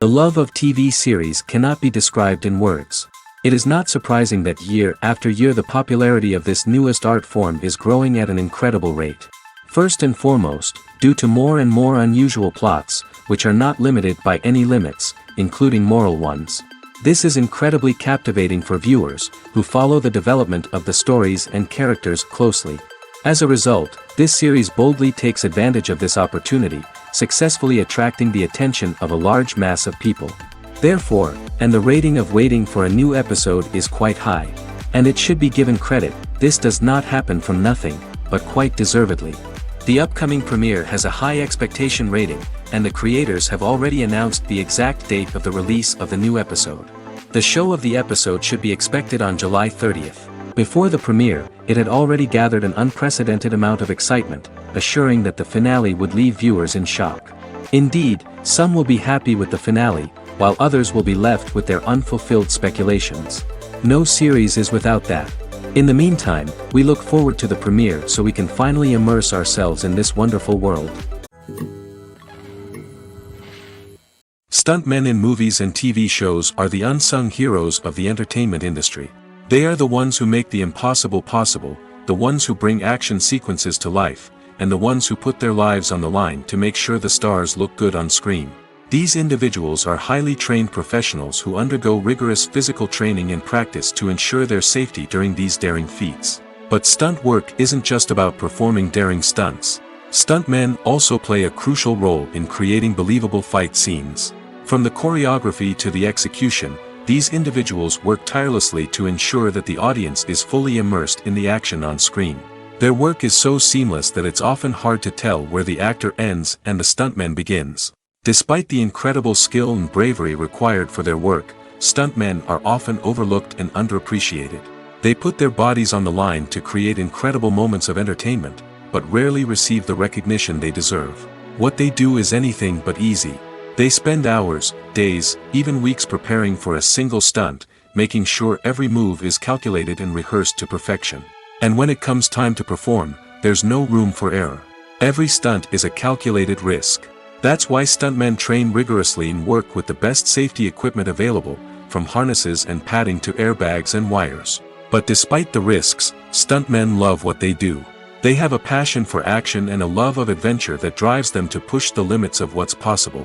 The love of TV series cannot be described in words. It is not surprising that year after year the popularity of this newest art form is growing at an incredible rate. First and foremost, due to more and more unusual plots, which are not limited by any limits, including moral ones. This is incredibly captivating for viewers, who follow the development of the stories and characters closely. As a result, this series boldly takes advantage of this opportunity, successfully attracting the attention of a large mass of people. Therefore, and the rating of waiting for a new episode is quite high. And it should be given credit, this does not happen from nothing, but quite deservedly. The upcoming premiere has a high expectation rating, and the creators have already announced the exact date of the release of the new episode. The show of the episode should be expected on July 30th. Before the premiere, it had already gathered an unprecedented amount of excitement, assuring that the finale would leave viewers in shock. Indeed, some will be happy with the finale, while others will be left with their unfulfilled speculations. No series is without that. In the meantime, we look forward to the premiere so we can finally immerse ourselves in this wonderful world. Stuntmen in movies and TV shows are the unsung heroes of the entertainment industry. They are the ones who make the impossible possible, the ones who bring action sequences to life, and the ones who put their lives on the line to make sure the stars look good on screen. These individuals are highly trained professionals who undergo rigorous physical training and practice to ensure their safety during these daring feats. But stunt work isn't just about performing daring stunts. Stuntmen also play a crucial role in creating believable fight scenes. From the choreography to the execution, these individuals work tirelessly to ensure that the audience is fully immersed in the action on screen. Their work is so seamless that it's often hard to tell where the actor ends and the stuntman begins. Despite the incredible skill and bravery required for their work, stuntmen are often overlooked and underappreciated. They put their bodies on the line to create incredible moments of entertainment, but rarely receive the recognition they deserve. What they do is anything but easy. They spend hours, days, even weeks preparing for a single stunt, making sure every move is calculated and rehearsed to perfection. And when it comes time to perform, there's no room for error. Every stunt is a calculated risk. That's why stuntmen train rigorously and work with the best safety equipment available, from harnesses and padding to airbags and wires. But despite the risks, stuntmen love what they do. They have a passion for action and a love of adventure that drives them to push the limits of what's possible.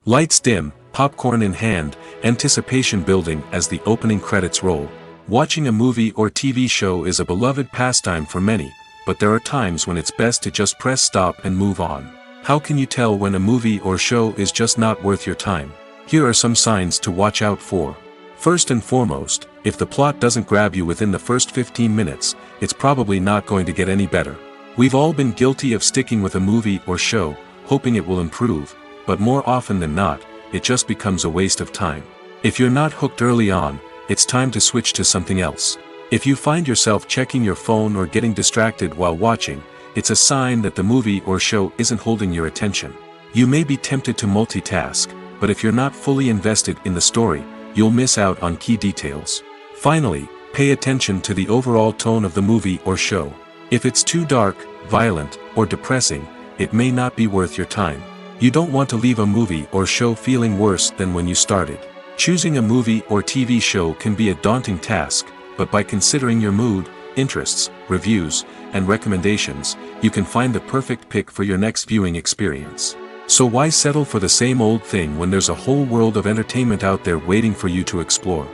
Lights dim, popcorn in hand, anticipation building as the opening credits roll. Watching a movie or TV show is a beloved pastime for many, but there are times when it's best to just press stop and move on. How can you tell when a movie or show is just not worth your time? Here are some signs to watch out for. First and foremost, if the plot doesn't grab you within the first 15 minutes, it's probably not going to get any better. We've all been guilty of sticking with a movie or show, hoping it will improve, but more often than not, it just becomes a waste of time. If you're not hooked early on, it's time to switch to something else. If you find yourself checking your phone or getting distracted while watching, it's a sign that the movie or show isn't holding your attention. You may be tempted to multitask, but if you're not fully invested in the story, you'll miss out on key details. Finally, pay attention to the overall tone of the movie or show. If it's too dark, violent, or depressing, it may not be worth your time. You don't want to leave a movie or show feeling worse than when you started. Choosing a movie or TV show can be a daunting task, but by considering your mood, interests, reviews, and recommendations, you can find the perfect pick for your next viewing experience. So why settle for the same old thing when there's a whole world of entertainment out there waiting for you to explore?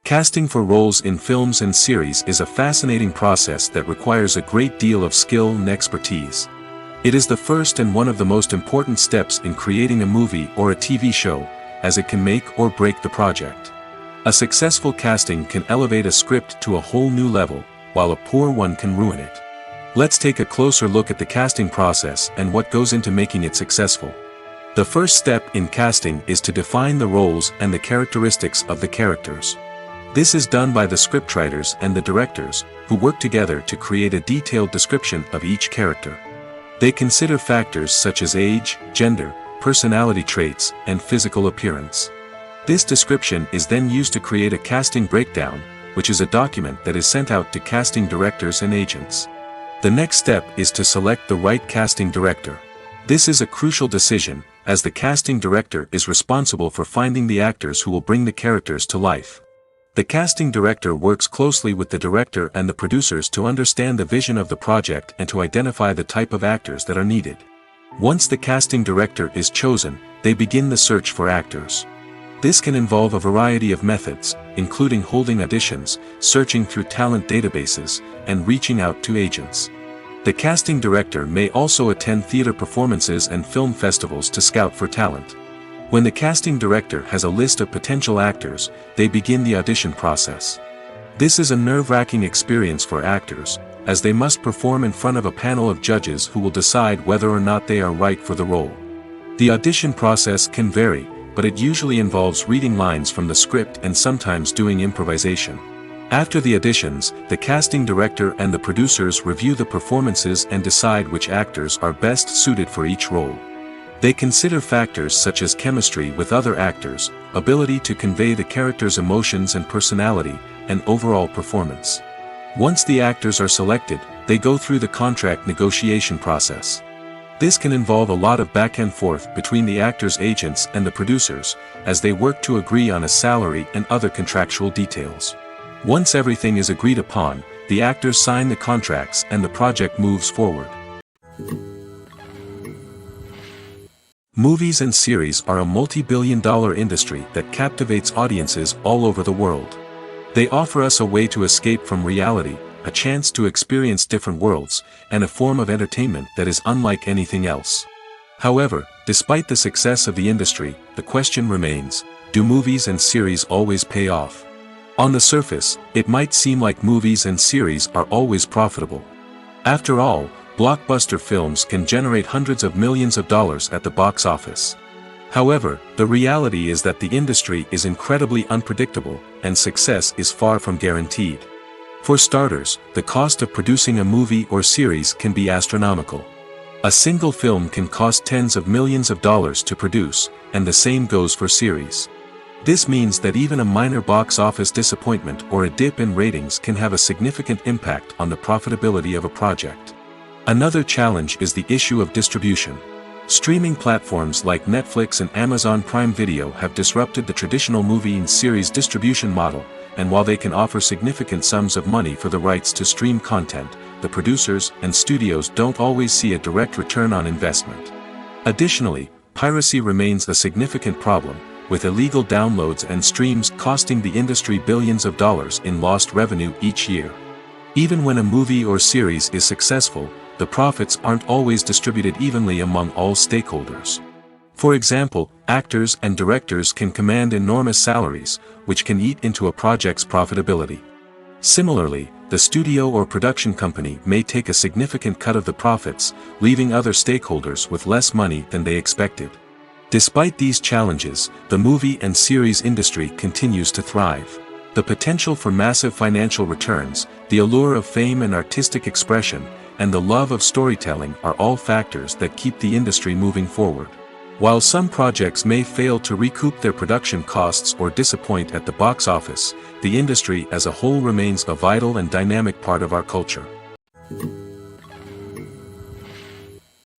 Casting for roles in films and series is a fascinating process that requires a great deal of skill and expertise. It is the first and one of the most important steps in creating a movie or a TV show, as it can make or break the project. A successful casting can elevate a script to a whole new level, while a poor one can ruin it. Let's take a closer look at the casting process and what goes into making it successful. The first step in casting is to define the roles and the characteristics of the characters. This is done by the scriptwriters and the directors, who work together to create a detailed description of each character. They consider factors such as age, gender, personality traits, and physical appearance. This description is then used to create a casting breakdown, which is a document that is sent out to casting directors and agents. The next step is to select the right casting director. This is a crucial decision, as the casting director is responsible for finding the actors who will bring the characters to life. The casting director works closely with the director and the producers to understand the vision of the project and to identify the type of actors that are needed. Once the casting director is chosen, they begin the search for actors. This can involve a variety of methods, including holding auditions, searching through talent databases, and reaching out to agents. The casting director may also attend theater performances and film festivals to scout for talent. When the casting director has a list of potential actors, they begin the audition process. This is a nerve-wracking experience for actors, as they must perform in front of a panel of judges who will decide whether or not they are right for the role. The audition process can vary, but it usually involves reading lines from the script and sometimes doing improvisation. After the auditions, the casting director and the producers review the performances and decide which actors are best suited for each role. They consider factors such as chemistry with other actors, ability to convey the character's emotions and personality, and overall performance. Once the actors are selected, they go through the contract negotiation process. This can involve a lot of back and forth between the actors' agents and the producers, as they work to agree on a salary and other contractual details. Once everything is agreed upon, the actors sign the contracts and the project moves forward. Movies and series are a multi-billion-dollar industry that captivates audiences all over the world. They offer us a way to escape from reality, a chance to experience different worlds, and a form of entertainment that is unlike anything else. However, despite the success of the industry, the question remains, do movies and series always pay off? On the surface, it might seem like movies and series are always profitable. After all, blockbuster films can generate hundreds of millions of dollars at the box office. However, the reality is that the industry is incredibly unpredictable, and success is far from guaranteed. For starters, the cost of producing a movie or series can be astronomical. A single film can cost tens of millions of dollars to produce, and the same goes for series. This means that even a minor box office disappointment or a dip in ratings can have a significant impact on the profitability of a project. Another challenge is the issue of distribution. Streaming platforms like Netflix and Amazon Prime Video have disrupted the traditional movie and series distribution model, and while they can offer significant sums of money for the rights to stream content, the producers and studios don't always see a direct return on investment. Additionally, piracy remains a significant problem, with illegal downloads and streams costing the industry billions of dollars in lost revenue each year. Even when a movie or series is successful, the profits aren't always distributed evenly among all stakeholders. For example, actors and directors can command enormous salaries, which can eat into a project's profitability. Similarly, the studio or production company may take a significant cut of the profits, leaving other stakeholders with less money than they expected. Despite these challenges, the movie and series industry continues to thrive. The potential for massive financial returns, the allure of fame and artistic expression, and the love of storytelling are all factors that keep the industry moving forward. While some projects may fail to recoup their production costs or disappoint at the box office, the industry as a whole remains a vital and dynamic part of our culture.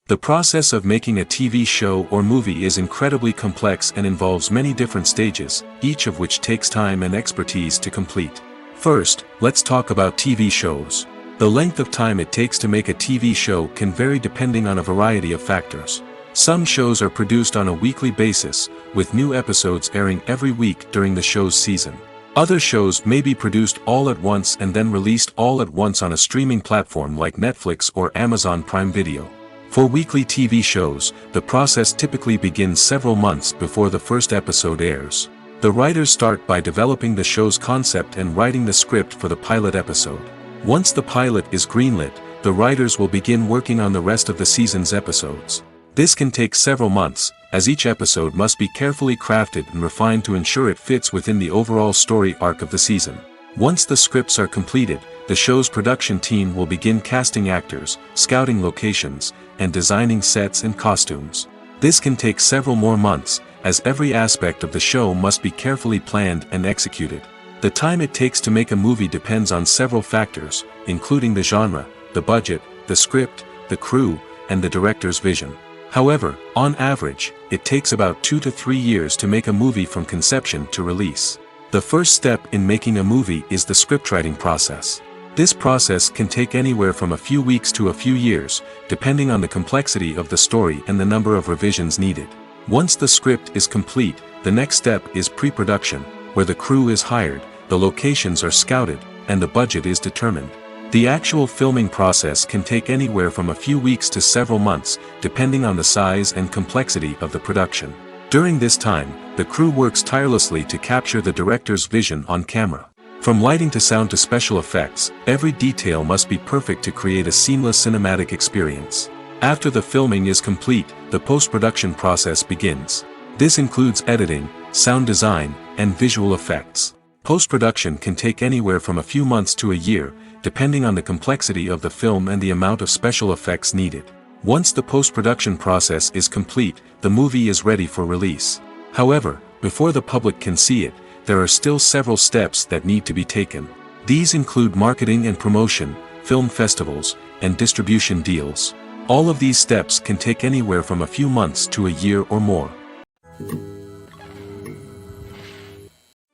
The process of making a TV show or movie is incredibly complex and involves many different stages, each of which takes time and expertise to complete. First, let's talk about TV shows. The length of time it takes to make a TV show can vary depending on a variety of factors. Some shows are produced on a weekly basis, with new episodes airing every week during the show's season. Other shows may be produced all at once and then released all at once on a streaming platform like Netflix or Amazon Prime Video. For weekly TV shows, the process typically begins several months before the first episode airs. The writers start by developing the show's concept and writing the script for the pilot episode. Once the pilot is greenlit, the writers will begin working on the rest of the season's episodes. This can take several months, as each episode must be carefully crafted and refined to ensure it fits within the overall story arc of the season. Once the scripts are completed, the show's production team will begin casting actors, scouting locations, and designing sets and costumes. This can take several more months, as every aspect of the show must be carefully planned and executed. The time it takes to make a movie depends on several factors, including the genre, the budget, the script, the crew, and the director's vision. However, on average, it takes about 2 to 3 years to make a movie from conception to release. The first step in making a movie is the scriptwriting process. This process can take anywhere from a few weeks to a few years, depending on the complexity of the story and the number of revisions needed. Once the script is complete, the next step is pre-production, where the crew is hired, the locations are scouted, and the budget is determined. The actual filming process can take anywhere from a few weeks to several months, depending on the size and complexity of the production. During this time, the crew works tirelessly to capture the director's vision on camera. From lighting to sound to special effects, every detail must be perfect to create a seamless cinematic experience. After the filming is complete, the post-production process begins. This includes editing, sound design, and visual effects. Post-production can take anywhere from a few months to a year, depending on the complexity of the film and the amount of special effects needed. Once the post-production process is complete, the movie is ready for release. However, before the public can see it, there are still several steps that need to be taken. These include marketing and promotion, film festivals, and distribution deals. All of these steps can take anywhere from a few months to a year or more.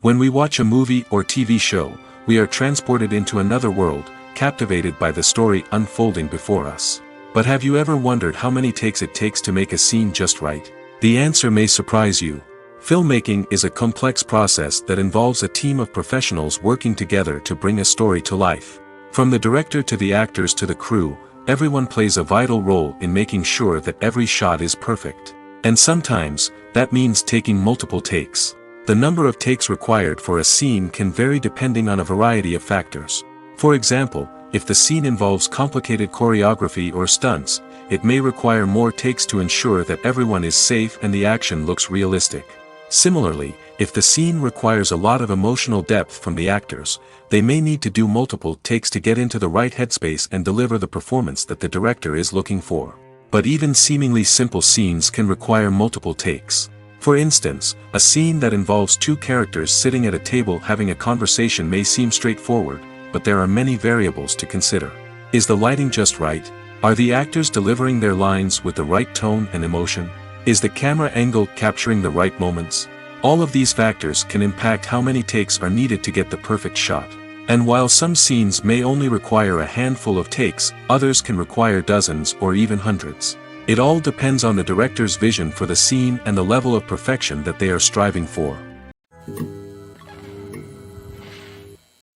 When we watch a movie or TV show, we are transported into another world, captivated by the story unfolding before us. But have you ever wondered how many takes it takes to make a scene just right? The answer may surprise you. Filmmaking is a complex process that involves a team of professionals working together to bring a story to life. From the director to the actors to the crew, everyone plays a vital role in making sure that every shot is perfect. And sometimes, that means taking multiple takes. The number of takes required for a scene can vary depending on a variety of factors. For example, if the scene involves complicated choreography or stunts, it may require more takes to ensure that everyone is safe and the action looks realistic. Similarly, if the scene requires a lot of emotional depth from the actors, they may need to do multiple takes to get into the right headspace and deliver the performance that the director is looking for. But even seemingly simple scenes can require multiple takes. For instance, a scene that involves two characters sitting at a table having a conversation may seem straightforward, but there are many variables to consider. Is the lighting just right? Are the actors delivering their lines with the right tone and emotion? Is the camera angle capturing the right moments? All of these factors can impact how many takes are needed to get the perfect shot. And while some scenes may only require a handful of takes, others can require dozens or even hundreds. It all depends on the director's vision for the scene and the level of perfection that they are striving for.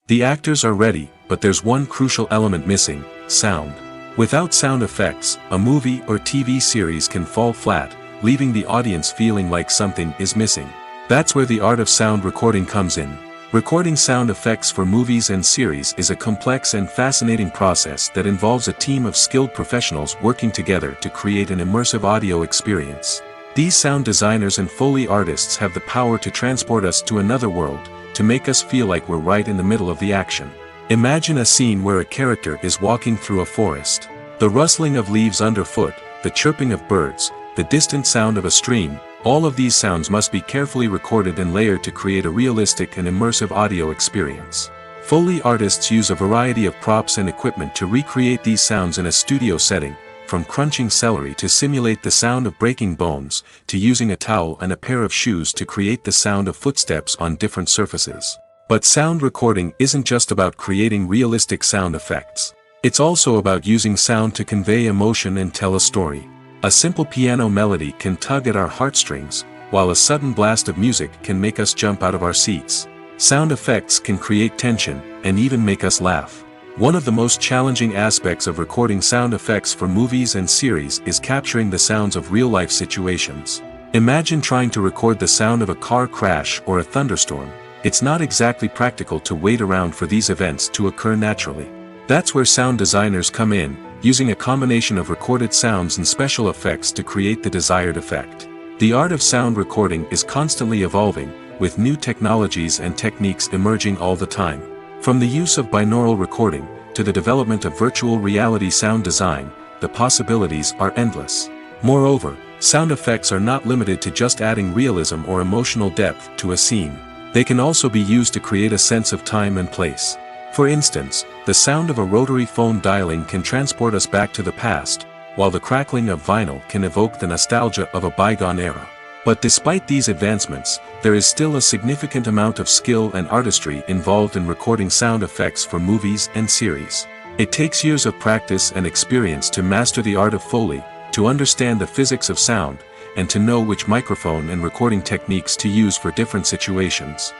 The actors are ready, but there's one crucial element missing: sound. Without sound effects, a movie or TV series can fall flat, leaving the audience feeling like something is missing. That's where the art of sound recording comes in. Recording sound effects for movies and series is a complex and fascinating process that involves a team of skilled professionals working together to create an immersive audio experience. These sound designers and Foley artists have the power to transport us to another world, to make us feel like we're right in the middle of the action. Imagine a scene where a character is walking through a forest. The rustling of leaves underfoot, the chirping of birds, the distant sound of a stream, all of these sounds must be carefully recorded and layered to create a realistic and immersive audio experience. Foley artists use a variety of props and equipment to recreate these sounds in a studio setting, from crunching celery to simulate the sound of breaking bones, to using a towel and a pair of shoes to create the sound of footsteps on different surfaces. But sound recording isn't just about creating realistic sound effects. It's also about using sound to convey emotion and tell a story. A simple piano melody can tug at our heartstrings, while a sudden blast of music can make us jump out of our seats. Sound effects can create tension, and even make us laugh. One of the most challenging aspects of recording sound effects for movies and series is capturing the sounds of real-life situations. Imagine trying to record the sound of a car crash or a thunderstorm. It's not exactly practical to wait around for these events to occur naturally. That's where sound designers come in, using a combination of recorded sounds and special effects to create the desired effect. The art of sound recording is constantly evolving, with new technologies and techniques emerging all the time. From the use of binaural recording, to the development of virtual reality sound design, the possibilities are endless. Moreover, sound effects are not limited to just adding realism or emotional depth to a scene. They can also be used to create a sense of time and place. For instance, the sound of a rotary phone dialing can transport us back to the past, while the crackling of vinyl can evoke the nostalgia of a bygone era. But despite these advancements, there is still a significant amount of skill and artistry involved in recording sound effects for movies and series. It takes years of practice and experience to master the art of Foley, to understand the physics of sound, and to know which microphone and recording techniques to use for different situations.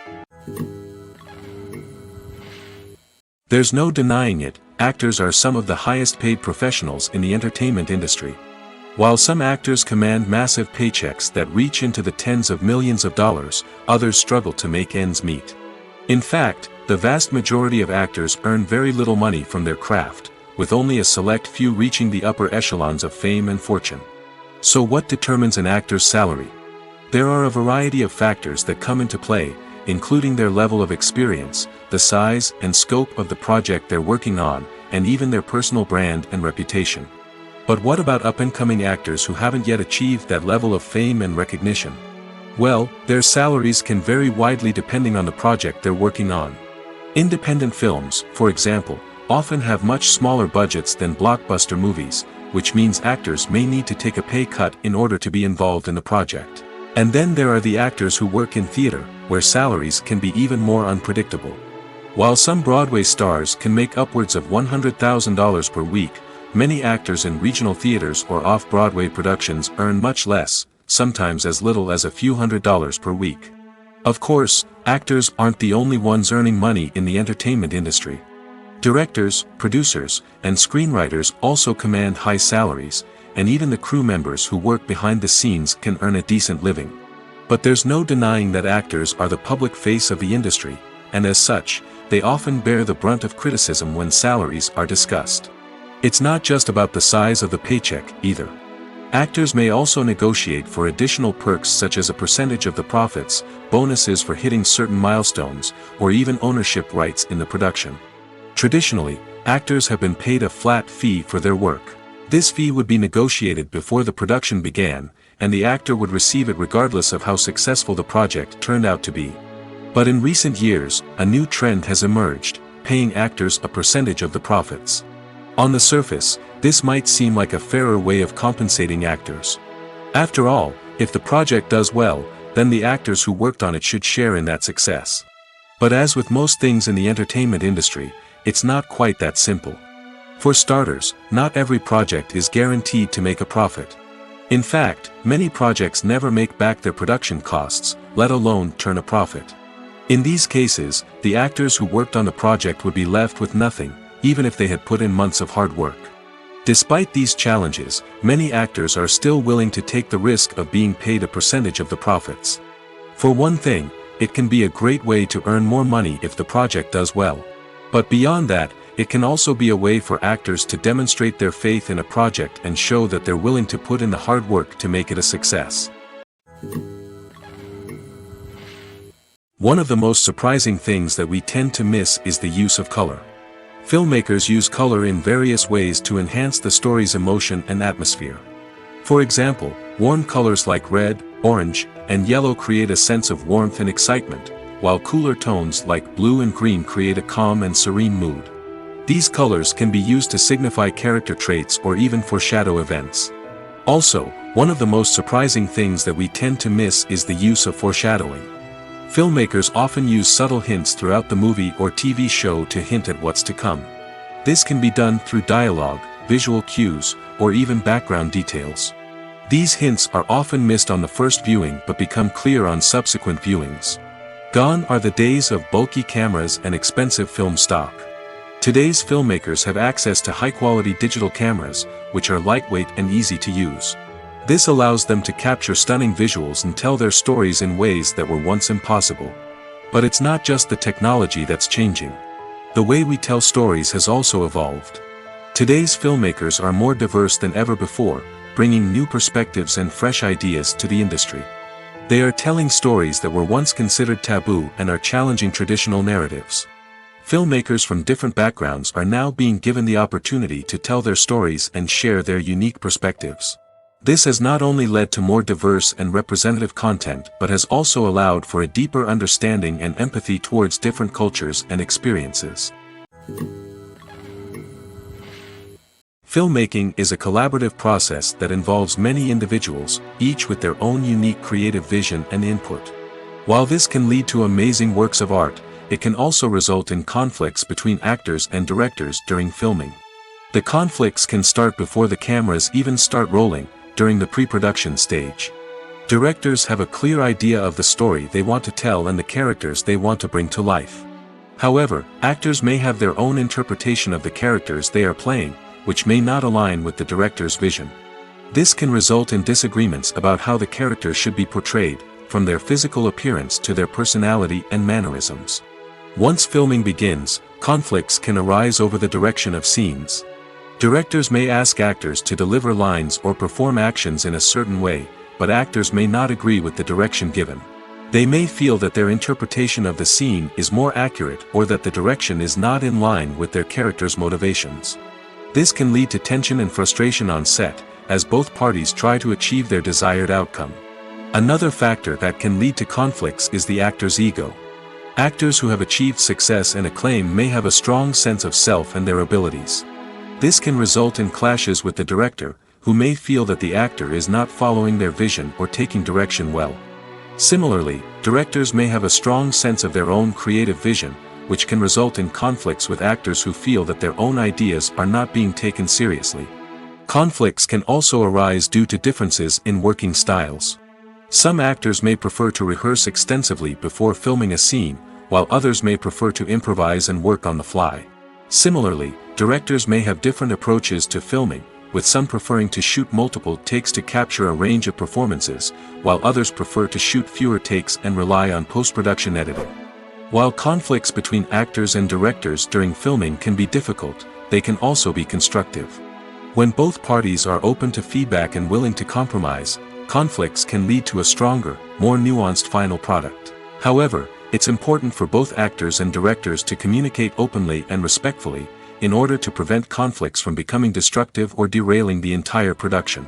There's no denying it, actors are some of the highest paid professionals in the entertainment industry. While some actors command massive paychecks that reach into the tens of millions of dollars, others struggle to make ends meet. In fact, the vast majority of actors earn very little money from their craft, with only a select few reaching the upper echelons of fame and fortune. So what determines an actor's salary? There are a variety of factors that come into play, including their level of experience, the size and scope of the project they're working on, and even their personal brand and reputation. But what about up-and-coming actors who haven't yet achieved that level of fame and recognition? Well, their salaries can vary widely depending on the project they're working on. Independent films, for example, often have much smaller budgets than blockbuster movies, which means actors may need to take a pay cut in order to be involved in the project. And then there are the actors who work in theater, where salaries can be even more unpredictable. While some Broadway stars can make upwards of $100,000 per week, many actors in regional theaters or off-Broadway productions earn much less, sometimes as little as a few $100s per week. Of course, actors aren't the only ones earning money in the entertainment industry. Directors, producers, and screenwriters also command high salaries, and even the crew members who work behind the scenes can earn a decent living. But there's no denying that actors are the public face of the industry, and as such, they often bear the brunt of criticism when salaries are discussed. It's not just about the size of the paycheck, either. Actors may also negotiate for additional perks such as a percentage of the profits, bonuses for hitting certain milestones, or even ownership rights in the production. Traditionally, actors have been paid a flat fee for their work. This fee would be negotiated before the production began, and the actor would receive it regardless of how successful the project turned out to be. But in recent years, a new trend has emerged, paying actors a percentage of the profits. On the surface, this might seem like a fairer way of compensating actors. After all, if the project does well, then the actors who worked on it should share in that success. But as with most things in the entertainment industry, it's not quite that simple. For starters, not every project is guaranteed to make a profit. In fact, many projects never make back their production costs, let alone turn a profit. In these cases, the actors who worked on the project would be left with nothing, even if they had put in months of hard work. Despite these challenges, many actors are still willing to take the risk of being paid a percentage of the profits. For one thing, it can be a great way to earn more money if the project does well. But beyond that, it can also be a way for actors to demonstrate their faith in a project and show that they're willing to put in the hard work to make it a success. One of the most surprising things that we tend to miss is the use of color. Filmmakers use color in various ways to enhance the story's emotion and atmosphere. For example, warm colors like red, orange, and yellow create a sense of warmth and excitement, while cooler tones like blue and green create a calm and serene mood. These colors can be used to signify character traits or even foreshadow events. Also, one of the most surprising things that we tend to miss is the use of foreshadowing. Filmmakers often use subtle hints throughout the movie or TV show to hint at what's to come. This can be done through dialogue, visual cues, or even background details. These hints are often missed on the first viewing but become clear on subsequent viewings. Gone are the days of bulky cameras and expensive film stock. Today's filmmakers have access to high-quality digital cameras, which are lightweight and easy to use. This allows them to capture stunning visuals and tell their stories in ways that were once impossible. But it's not just the technology that's changing. The way we tell stories has also evolved. Today's filmmakers are more diverse than ever before, bringing new perspectives and fresh ideas to the industry. They are telling stories that were once considered taboo and are challenging traditional narratives. Filmmakers from different backgrounds are now being given the opportunity to tell their stories and share their unique perspectives. This has not only led to more diverse and representative content but has also allowed for a deeper understanding and empathy towards different cultures and experiences. Filmmaking is a collaborative process that involves many individuals, each with their own unique creative vision and input. While this can lead to amazing works of art, it can also result in conflicts between actors and directors during filming. The conflicts can start before the cameras even start rolling, during the pre-production stage. Directors have a clear idea of the story they want to tell and the characters they want to bring to life. However, actors may have their own interpretation of the characters they are playing, which may not align with the director's vision. This can result in disagreements about how the characters should be portrayed, from their physical appearance to their personality and mannerisms. Once filming begins, conflicts can arise over the direction of scenes. Directors may ask actors to deliver lines or perform actions in a certain way, but actors may not agree with the direction given. They may feel that their interpretation of the scene is more accurate or that the direction is not in line with their character's motivations. This can lead to tension and frustration on set, as both parties try to achieve their desired outcome. Another factor that can lead to conflicts is the actor's ego. Actors who have achieved success and acclaim may have a strong sense of self and their abilities. This can result in clashes with the director, who may feel that the actor is not following their vision or taking direction well. Similarly, directors may have a strong sense of their own creative vision, which can result in conflicts with actors who feel that their own ideas are not being taken seriously. Conflicts can also arise due to differences in working styles. Some actors may prefer to rehearse extensively before filming a scene, while others may prefer to improvise and work on the fly. Similarly, directors may have different approaches to filming, with some preferring to shoot multiple takes to capture a range of performances, while others prefer to shoot fewer takes and rely on post-production editing. While conflicts between actors and directors during filming can be difficult, they can also be constructive. When both parties are open to feedback and willing to compromise, conflicts can lead to a stronger, more nuanced final product. However, it's important for both actors and directors to communicate openly and respectfully, in order to prevent conflicts from becoming destructive or derailing the entire production.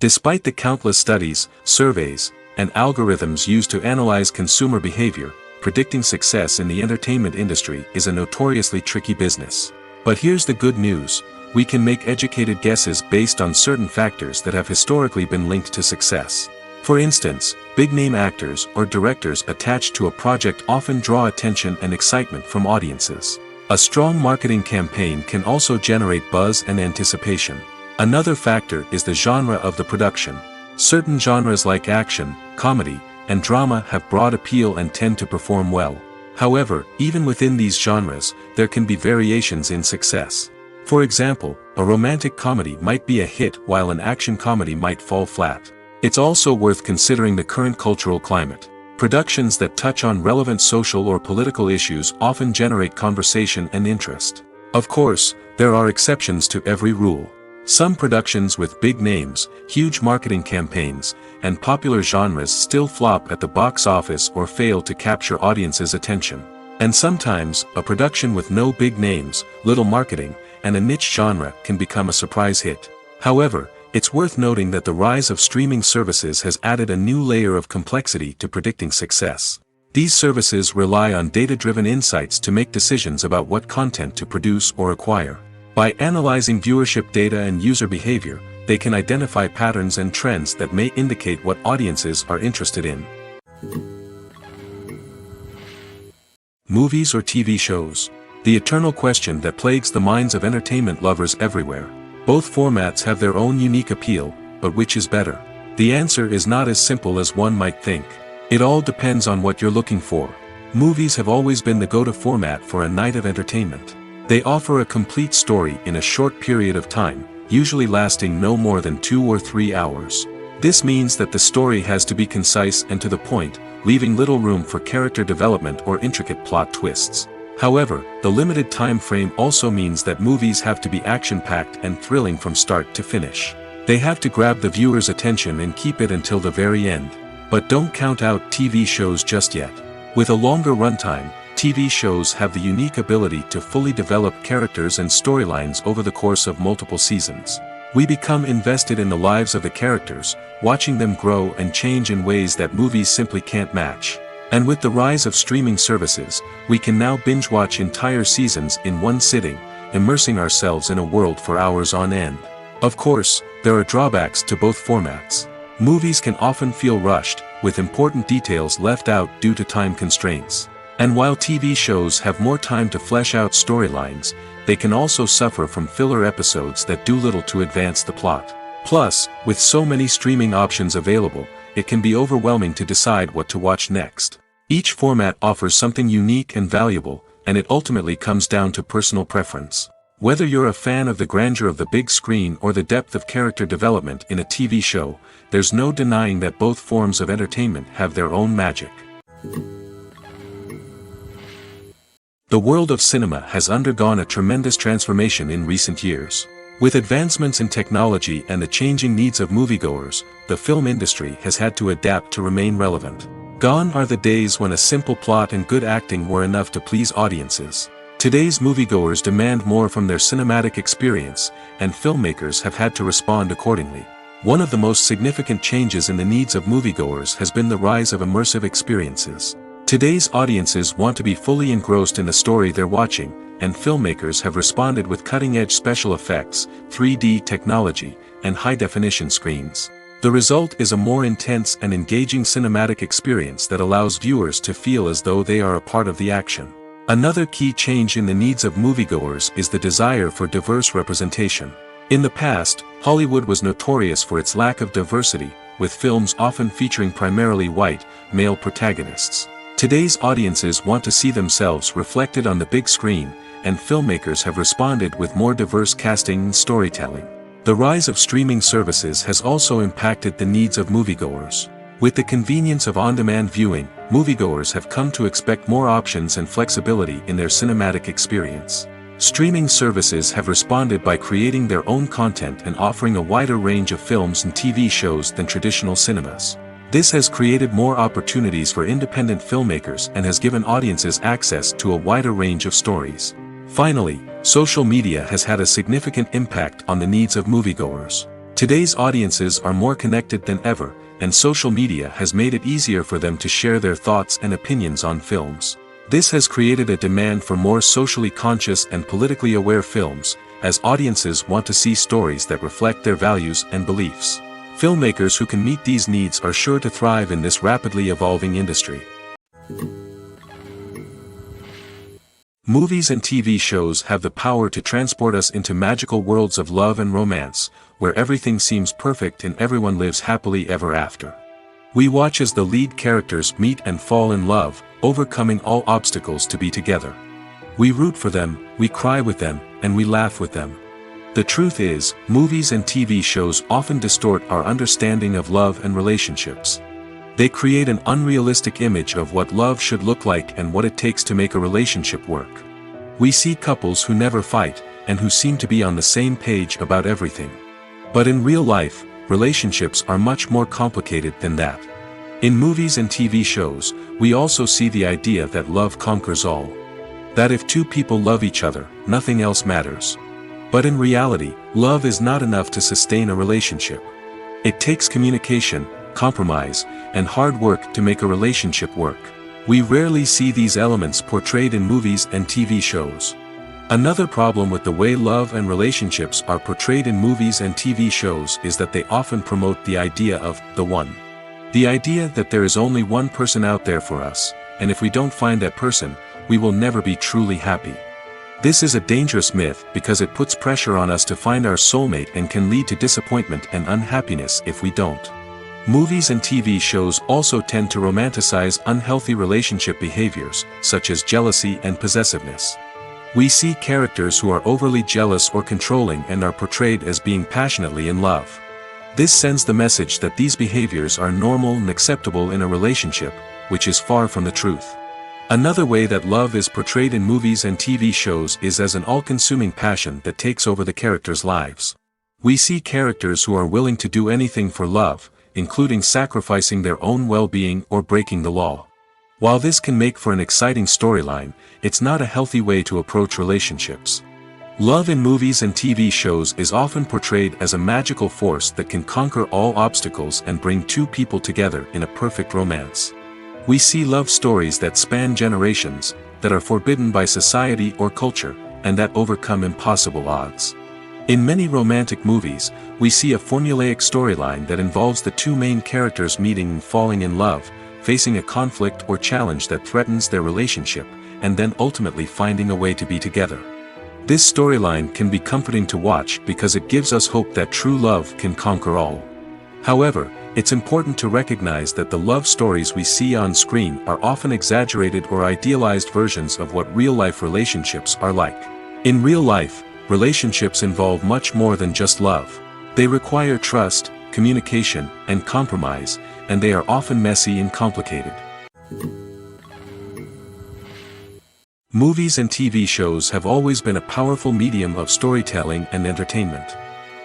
Despite the countless studies, surveys, and algorithms used to analyze consumer behavior, predicting success in the entertainment industry is a notoriously tricky business. But here's the good news: we can make educated guesses based on certain factors that have historically been linked to success. For instance, big-name actors or directors attached to a project often draw attention and excitement from audiences. A strong marketing campaign can also generate buzz and anticipation. Another factor is the genre of the production. Certain genres like action, comedy, and drama have broad appeal and tend to perform well. However, even within these genres, there can be variations in success. For example, a romantic comedy might be a hit while an action comedy might fall flat. It's also worth considering the current cultural climate. Productions that touch on relevant social or political issues often generate conversation and interest. Of course, there are exceptions to every rule. Some productions with big names, huge marketing campaigns, and popular genres still flop at the box office or fail to capture audiences' attention. And sometimes, a production with no big names, little marketing, and a niche genre can become a surprise hit. However, it's worth noting that the rise of streaming services has added a new layer of complexity to predicting success. These services rely on data-driven insights to make decisions about what content to produce or acquire. By analyzing viewership data and user behavior, they can identify patterns and trends that may indicate what audiences are interested in. Movies or TV shows? The eternal question that plagues the minds of entertainment lovers everywhere. Both formats have their own unique appeal, but which is better? The answer is not as simple as one might think. It all depends on what you're looking for. Movies have always been the go-to format for a night of entertainment. They offer a complete story in a short period of time, usually lasting no more than 2 or 3 hours. This means that the story has to be concise and to the point, leaving little room for character development or intricate plot twists. However, the limited time frame also means that movies have to be action-packed and thrilling from start to finish. They have to grab the viewer's attention and keep it until the very end. But don't count out TV shows just yet. With a longer runtime, TV shows have the unique ability to fully develop characters and storylines over the course of multiple seasons. We become invested in the lives of the characters, watching them grow and change in ways that movies simply can't match. And with the rise of streaming services, we can now binge-watch entire seasons in one sitting, immersing ourselves in a world for hours on end. Of course, there are drawbacks to both formats. Movies can often feel rushed, with important details left out due to time constraints. And while TV shows have more time to flesh out storylines, they can also suffer from filler episodes that do little to advance the plot. Plus, with so many streaming options available, it can be overwhelming to decide what to watch next. Each format offers something unique and valuable, and it ultimately comes down to personal preference. Whether you're a fan of the grandeur of the big screen or the depth of character development in a TV show, there's no denying that both forms of entertainment have their own magic. The world of cinema has undergone a tremendous transformation in recent years. With advancements in technology and the changing needs of moviegoers, the film industry has had to adapt to remain relevant. Gone are the days when a simple plot and good acting were enough to please audiences. Today's moviegoers demand more from their cinematic experience, and filmmakers have had to respond accordingly. One of the most significant changes in the needs of moviegoers has been the rise of immersive experiences. Today's audiences want to be fully engrossed in the story they're watching, and filmmakers have responded with cutting-edge special effects, 3D technology, and high-definition screens. The result is a more intense and engaging cinematic experience that allows viewers to feel as though they are a part of the action. Another key change in the needs of moviegoers is the desire for diverse representation. In the past, Hollywood was notorious for its lack of diversity, with films often featuring primarily white, male protagonists. Today's audiences want to see themselves reflected on the big screen, and filmmakers have responded with more diverse casting and storytelling. The rise of streaming services has also impacted the needs of moviegoers. With the convenience of on-demand viewing, moviegoers have come to expect more options and flexibility in their cinematic experience. Streaming services have responded by creating their own content and offering a wider range of films and TV shows than traditional cinemas. This has created more opportunities for independent filmmakers and has given audiences access to a wider range of stories. Finally, social media has had a significant impact on the needs of moviegoers. Today's audiences are more connected than ever, and social media has made it easier for them to share their thoughts and opinions on films. This has created a demand for more socially conscious and politically aware films, as audiences want to see stories that reflect their values and beliefs. Filmmakers who can meet these needs are sure to thrive in this rapidly evolving industry. Movies and TV shows have the power to transport us into magical worlds of love and romance, where everything seems perfect and everyone lives happily ever after. We watch as the lead characters meet and fall in love, overcoming all obstacles to be together. We root for them, we cry with them, and we laugh with them. The truth is, movies and TV shows often distort our understanding of love and relationships. They create an unrealistic image of what love should look like and what it takes to make a relationship work. We see couples who never fight, and who seem to be on the same page about everything. But in real life, relationships are much more complicated than that. In movies and TV shows, we also see the idea that love conquers all. That if two people love each other, nothing else matters. But in reality, love is not enough to sustain a relationship. It takes communication, compromise, and hard work to make a relationship work. We rarely see these elements portrayed in movies and TV shows. Another problem with the way love and relationships are portrayed in movies and TV shows is that they often promote the idea of the one. The idea that there is only one person out there for us, and if we don't find that person, we will never be truly happy. This is a dangerous myth because it puts pressure on us to find our soulmate and can lead to disappointment and unhappiness if we don't. Movies and TV shows also tend to romanticize unhealthy relationship behaviors, such as jealousy and possessiveness. We see characters who are overly jealous or controlling and are portrayed as being passionately in love. This sends the message that these behaviors are normal and acceptable in a relationship, which is far from the truth. Another way that love is portrayed in movies and TV shows is as an all-consuming passion that takes over the characters' lives. We see characters who are willing to do anything for love, including sacrificing their own well-being or breaking the law. While this can make for an exciting storyline, it's not a healthy way to approach relationships. Love in movies and TV shows is often portrayed as a magical force that can conquer all obstacles and bring two people together in a perfect romance. We see love stories that span generations, that are forbidden by society or culture, and that overcome impossible odds. In many romantic movies, we see a formulaic storyline that involves the two main characters meeting and falling in love, facing a conflict or challenge that threatens their relationship, and then ultimately finding a way to be together. This storyline can be comforting to watch because it gives us hope that true love can conquer all. However, it's important to recognize that the love stories we see on screen are often exaggerated or idealized versions of what real-life relationships are like. In real life, relationships involve much more than just love. They require trust, communication, and compromise, and they are often messy and complicated. Movies and TV shows have always been a powerful medium of storytelling and entertainment.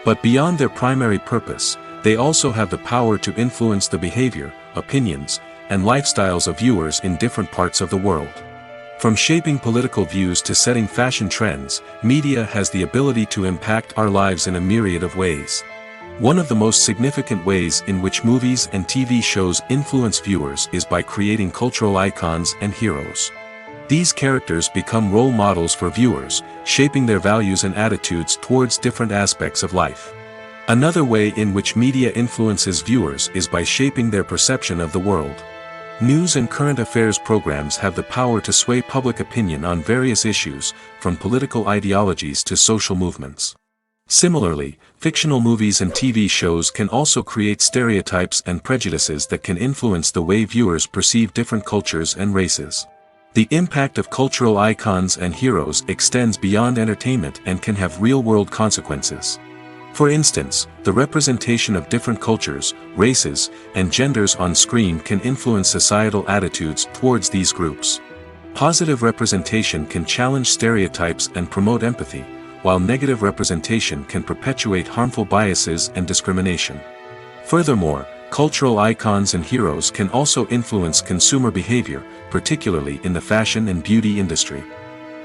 But beyond their primary purpose, they also have the power to influence the behavior, opinions, and lifestyles of viewers in different parts of the world. From shaping political views to setting fashion trends, media has the ability to impact our lives in a myriad of ways. One of the most significant ways in which movies and TV shows influence viewers is by creating cultural icons and heroes. These characters become role models for viewers, shaping their values and attitudes towards different aspects of life. Another way in which media influences viewers is by shaping their perception of the world. News and current affairs programs have the power to sway public opinion on various issues, from political ideologies to social movements. Similarly, fictional movies and TV shows can also create stereotypes and prejudices that can influence the way viewers perceive different cultures and races. The impact of cultural icons and heroes extends beyond entertainment and can have real-world consequences. For instance, the representation of different cultures, races, and genders on screen can influence societal attitudes towards these groups. Positive representation can challenge stereotypes and promote empathy, while negative representation can perpetuate harmful biases and discrimination. Furthermore, cultural icons and heroes can also influence consumer behavior, particularly in the fashion and beauty industry.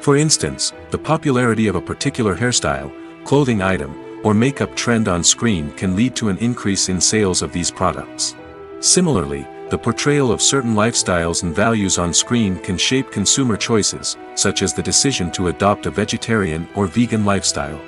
For instance, the popularity of a particular hairstyle, clothing item, or makeup trend on screen can lead to an increase in sales of these products. Similarly, the portrayal of certain lifestyles and values on screen can shape consumer choices, such as the decision to adopt a vegetarian or vegan lifestyle.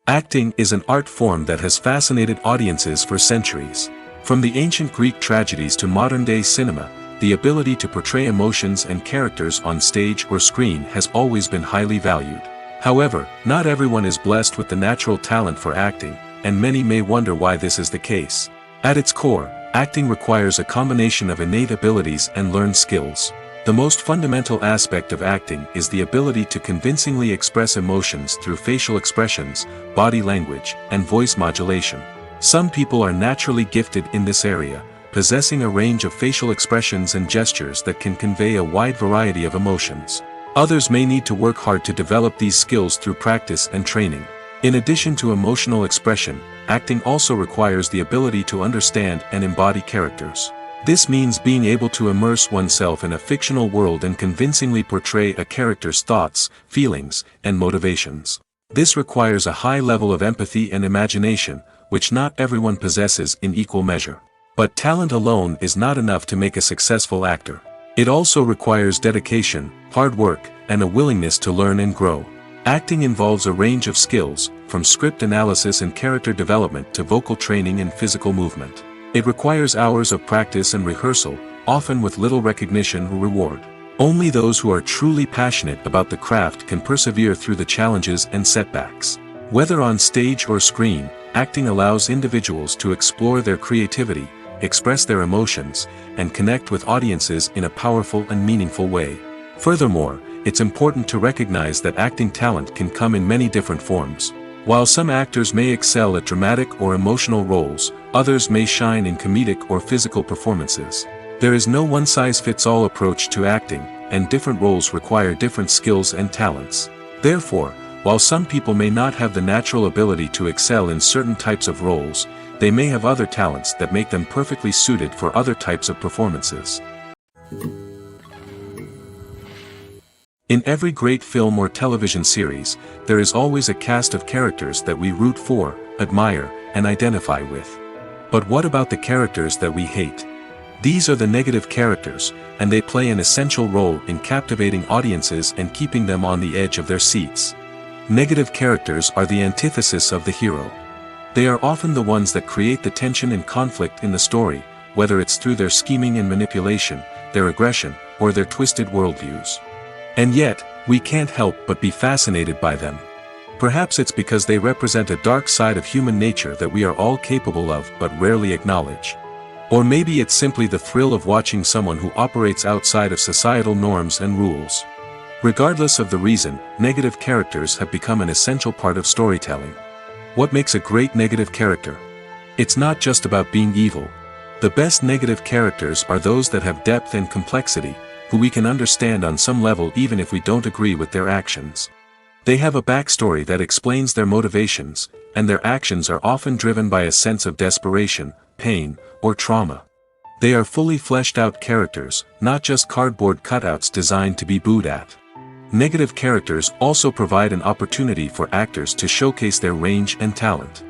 Acting is an art form that has fascinated audiences for centuries. From the ancient Greek tragedies to modern-day cinema, the ability to portray emotions and characters on stage or screen has always been highly valued. However, not everyone is blessed with the natural talent for acting, and many may wonder why this is the case. At its core, acting requires a combination of innate abilities and learned skills. The most fundamental aspect of acting is the ability to convincingly express emotions through facial expressions, body language, and voice modulation. Some people are naturally gifted in this area, possessing a range of facial expressions and gestures that can convey a wide variety of emotions. Others may need to work hard to develop these skills through practice and training. In addition to emotional expression, acting also requires the ability to understand and embody characters. This means being able to immerse oneself in a fictional world and convincingly portray a character's thoughts, feelings, and motivations. This requires a high level of empathy and imagination, which not everyone possesses in equal measure. But talent alone is not enough to make a successful actor. It also requires dedication, hard work, and a willingness to learn and grow. Acting involves a range of skills, from script analysis and character development to vocal training and physical movement. It requires hours of practice and rehearsal, often with little recognition or reward. Only those who are truly passionate about the craft can persevere through the challenges and setbacks. Whether on stage or screen, acting allows individuals to explore their creativity, express their emotions, and connect with audiences in a powerful and meaningful way. Furthermore, it's important to recognize that acting talent can come in many different forms. While some actors may excel at dramatic or emotional roles, others may shine in comedic or physical performances. There is no one-size-fits-all approach to acting, and different roles require different skills and talents. Therefore, while some people may not have the natural ability to excel in certain types of roles, they may have other talents that make them perfectly suited for other types of performances. In every great film or television series, there is always a cast of characters that we root for, admire, and identify with. But what about the characters that we hate? These are the negative characters, and they play an essential role in captivating audiences and keeping them on the edge of their seats. Negative characters are the antithesis of the hero. They are often the ones that create the tension and conflict in the story, whether it's through their scheming and manipulation, their aggression, or their twisted worldviews. And yet, we can't help but be fascinated by them. Perhaps it's because they represent a dark side of human nature that we are all capable of but rarely acknowledge. Or maybe it's simply the thrill of watching someone who operates outside of societal norms and rules. Regardless of the reason, negative characters have become an essential part of storytelling. What makes a great negative character? It's not just about being evil. The best negative characters are those that have depth and complexity, who we can understand on some level even if we don't agree with their actions. They have a backstory that explains their motivations, and their actions are often driven by a sense of desperation, pain, or trauma. They are fully fleshed out characters, not just cardboard cutouts designed to be booed at. Negative characters also provide an opportunity for actors to showcase their range and talent.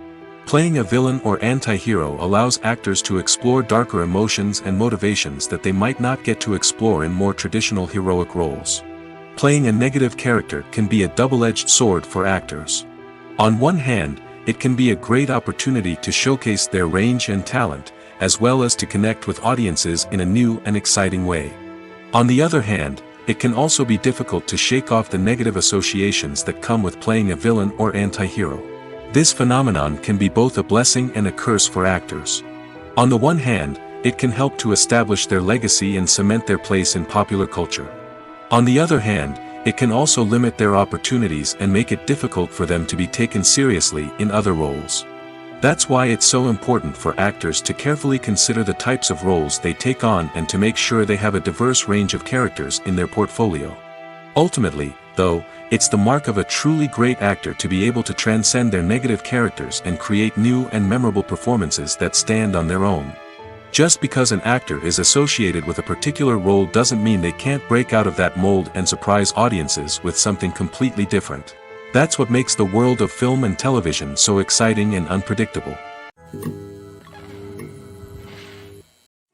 Playing a villain or anti-hero allows actors to explore darker emotions and motivations that they might not get to explore in more traditional heroic roles. Playing a negative character can be a double-edged sword for actors. On one hand, it can be a great opportunity to showcase their range and talent, as well as to connect with audiences in a new and exciting way. On the other hand, it can also be difficult to shake off the negative associations that come with playing a villain or anti-hero. This phenomenon can be both a blessing and a curse for actors. On the one hand, it can help to establish their legacy and cement their place in popular culture. On the other hand, it can also limit their opportunities and make it difficult for them to be taken seriously in other roles. That's why it's so important for actors to carefully consider the types of roles they take on and to make sure they have a diverse range of characters in their portfolio. Ultimately, though, it's the mark of a truly great actor to be able to transcend their negative characters and create new and memorable performances that stand on their own. Just because an actor is associated with a particular role doesn't mean they can't break out of that mold and surprise audiences with something completely different. That's what makes the world of film and television so exciting and unpredictable.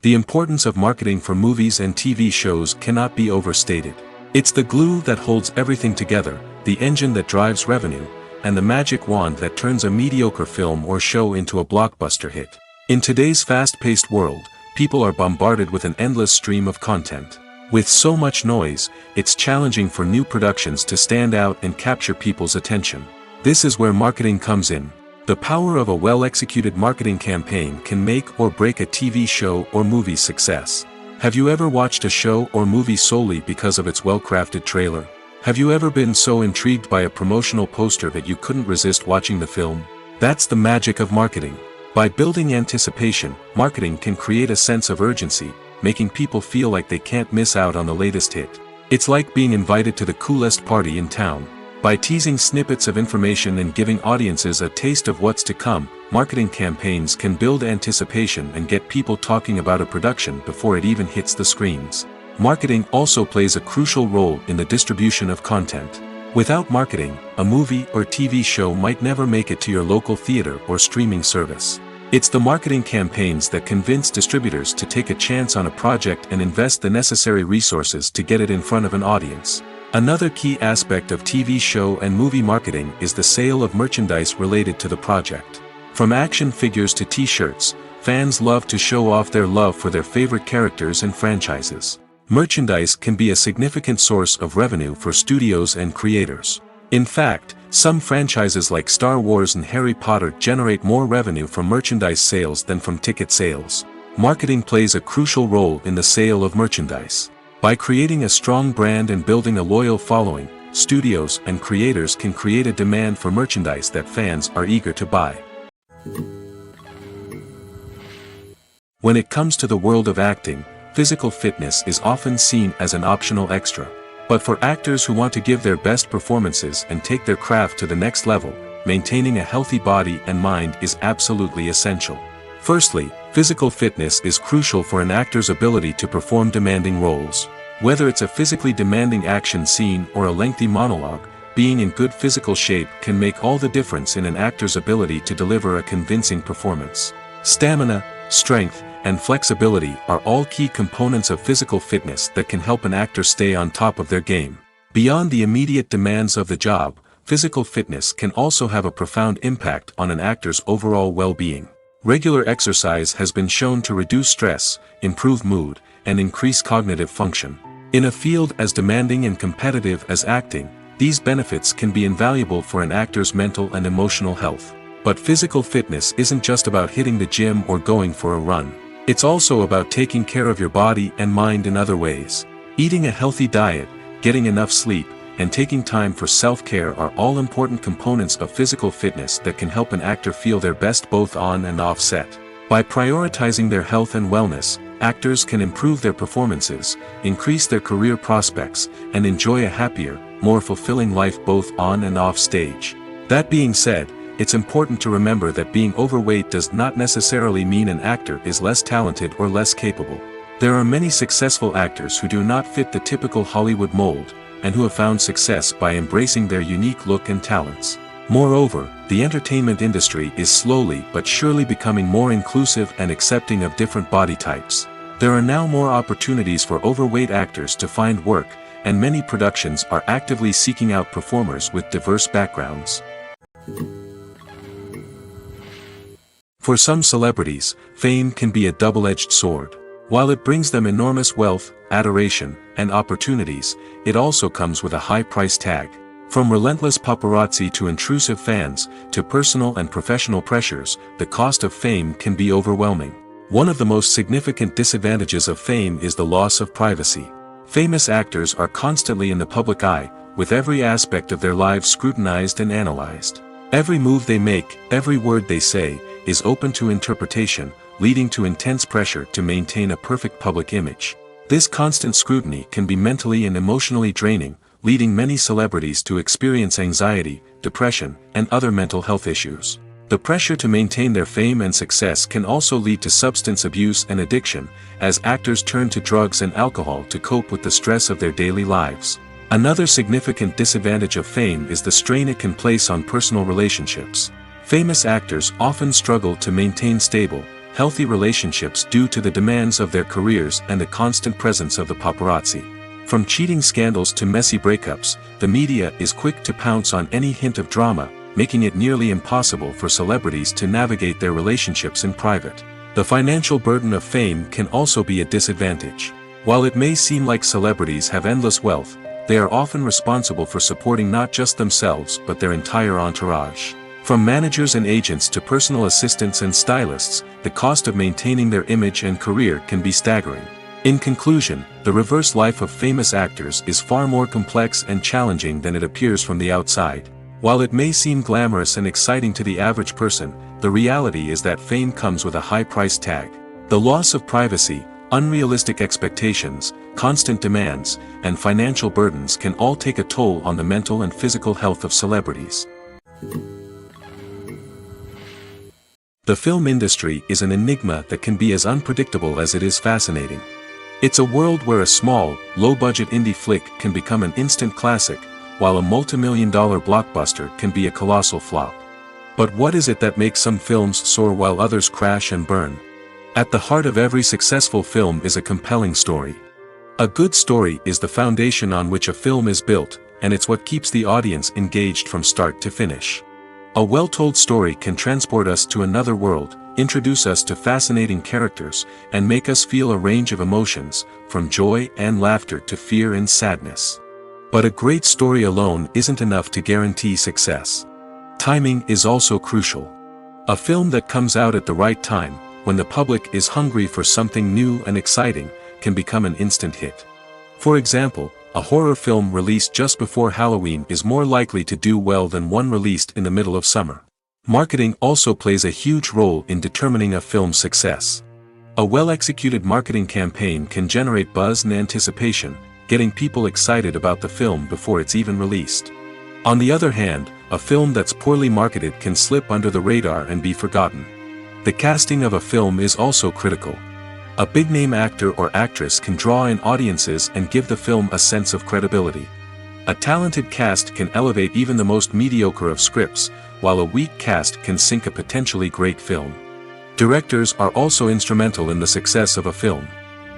The importance of marketing for movies and TV shows cannot be overstated. It's the glue that holds everything together, the engine that drives revenue, and the magic wand that turns a mediocre film or show into a blockbuster hit. In today's fast-paced world, people are bombarded with an endless stream of content. With so much noise, it's challenging for new productions to stand out and capture people's attention. This is where marketing comes in. The power of a well-executed marketing campaign can make or break a TV show or movie's success. Have you ever watched a show or movie solely because of its well-crafted trailer? Have you ever been so intrigued by a promotional poster that you couldn't resist watching the film? That's the magic of marketing. By building anticipation, marketing can create a sense of urgency, making people feel like they can't miss out on the latest hit. It's like being invited to the coolest party in town. By teasing snippets of information and giving audiences a taste of what's to come, marketing campaigns can build anticipation and get people talking about a production before it even hits the screens. Marketing also plays a crucial role in the distribution of content. Without marketing, a movie or TV show might never make it to your local theater or streaming service. It's the marketing campaigns that convince distributors to take a chance on a project and invest the necessary resources to get it in front of an audience. Another key aspect of TV show and movie marketing is the sale of merchandise related to the project. From action figures to t-shirts, fans love to show off their love for their favorite characters and franchises. Merchandise can be a significant source of revenue for studios and creators. In fact, some franchises like Star Wars and Harry Potter generate more revenue from merchandise sales than from ticket sales. Marketing plays a crucial role in the sale of merchandise. By creating a strong brand and building a loyal following, studios and creators can create a demand for merchandise that fans are eager to buy. When it comes to the world of acting, physical fitness is often seen as an optional extra. But for actors who want to give their best performances and take their craft to the next level, maintaining a healthy body and mind is absolutely essential. Firstly, physical fitness is crucial for an actor's ability to perform demanding roles. Whether it's a physically demanding action scene or a lengthy monologue, being in good physical shape can make all the difference in an actor's ability to deliver a convincing performance. Stamina, strength, and flexibility are all key components of physical fitness that can help an actor stay on top of their game. Beyond the immediate demands of the job, physical fitness can also have a profound impact on an actor's overall well-being. Regular exercise has been shown to reduce stress, improve mood, and increase cognitive function. In a field as demanding and competitive as acting, these benefits can be invaluable for an actor's mental and emotional health. But physical fitness isn't just about hitting the gym or going for a run. It's also about taking care of your body and mind in other ways. Eating a healthy diet, getting enough sleep, and taking time for self-care are all important components of physical fitness that can help an actor feel their best both on and off set. By prioritizing their health and wellness, actors can improve their performances, increase their career prospects, and enjoy a happier, more fulfilling life both on and off stage. That being said, it's important to remember that being overweight does not necessarily mean an actor is less talented or less capable. There are many successful actors who do not fit the typical Hollywood mold, and who have found success by embracing their unique look and talents. Moreover, the entertainment industry is slowly but surely becoming more inclusive and accepting of different body types. There are now more opportunities for overweight actors to find work, and many productions are actively seeking out performers with diverse backgrounds. For some celebrities, fame can be a double-edged sword. While it brings them enormous wealth, adoration, and opportunities, it also comes with a high price tag. From relentless paparazzi to intrusive fans, to personal and professional pressures, the cost of fame can be overwhelming. One of the most significant disadvantages of fame is the loss of privacy. Famous actors are constantly in the public eye, with every aspect of their lives scrutinized and analyzed. Every move they make, every word they say, is open to interpretation, leading to intense pressure to maintain a perfect public image. This constant scrutiny can be mentally and emotionally draining, leading many celebrities to experience anxiety, depression, and other mental health issues. The pressure to maintain their fame and success can also lead to substance abuse and addiction, as actors turn to drugs and alcohol to cope with the stress of their daily lives. Another significant disadvantage of fame is the strain it can place on personal relationships. Famous actors often struggle to maintain stable, healthy relationships due to the demands of their careers and the constant presence of the paparazzi. From cheating scandals to messy breakups, the media is quick to pounce on any hint of drama, making it nearly impossible for celebrities to navigate their relationships in private. The financial burden of fame can also be a disadvantage. While it may seem like celebrities have endless wealth, they are often responsible for supporting not just themselves but their entire entourage. From managers and agents to personal assistants and stylists, the cost of maintaining their image and career can be staggering. In conclusion, the reverse life of famous actors is far more complex and challenging than it appears from the outside. While it may seem glamorous and exciting to the average person, the reality is that fame comes with a high price tag. The loss of privacy, unrealistic expectations, constant demands, and financial burdens can all take a toll on the mental and physical health of celebrities. The film industry is an enigma that can be as unpredictable as it is fascinating. It's a world where a small, low-budget indie flick can become an instant classic, while a multi-million-dollar blockbuster can be a colossal flop. But what is it that makes some films soar while others crash and burn? At the heart of every successful film is a compelling story. A good story is the foundation on which a film is built, and it's what keeps the audience engaged from start to finish. A well-told story can transport us to another world, introduce us to fascinating characters, and make us feel a range of emotions, from joy and laughter to fear and sadness. But a great story alone isn't enough to guarantee success. Timing is also crucial. A film that comes out at the right time, when the public is hungry for something new and exciting, can become an instant hit. For example, a horror film released just before Halloween is more likely to do well than one released in the middle of summer. Marketing also plays a huge role in determining a film's success. A well-executed marketing campaign can generate buzz and anticipation, getting people excited about the film before it's even released. On the other hand, a film that's poorly marketed can slip under the radar and be forgotten. The casting of a film is also critical. A big-name actor or actress can draw in audiences and give the film a sense of credibility. A talented cast can elevate even the most mediocre of scripts, while a weak cast can sink a potentially great film. Directors are also instrumental in the success of a film.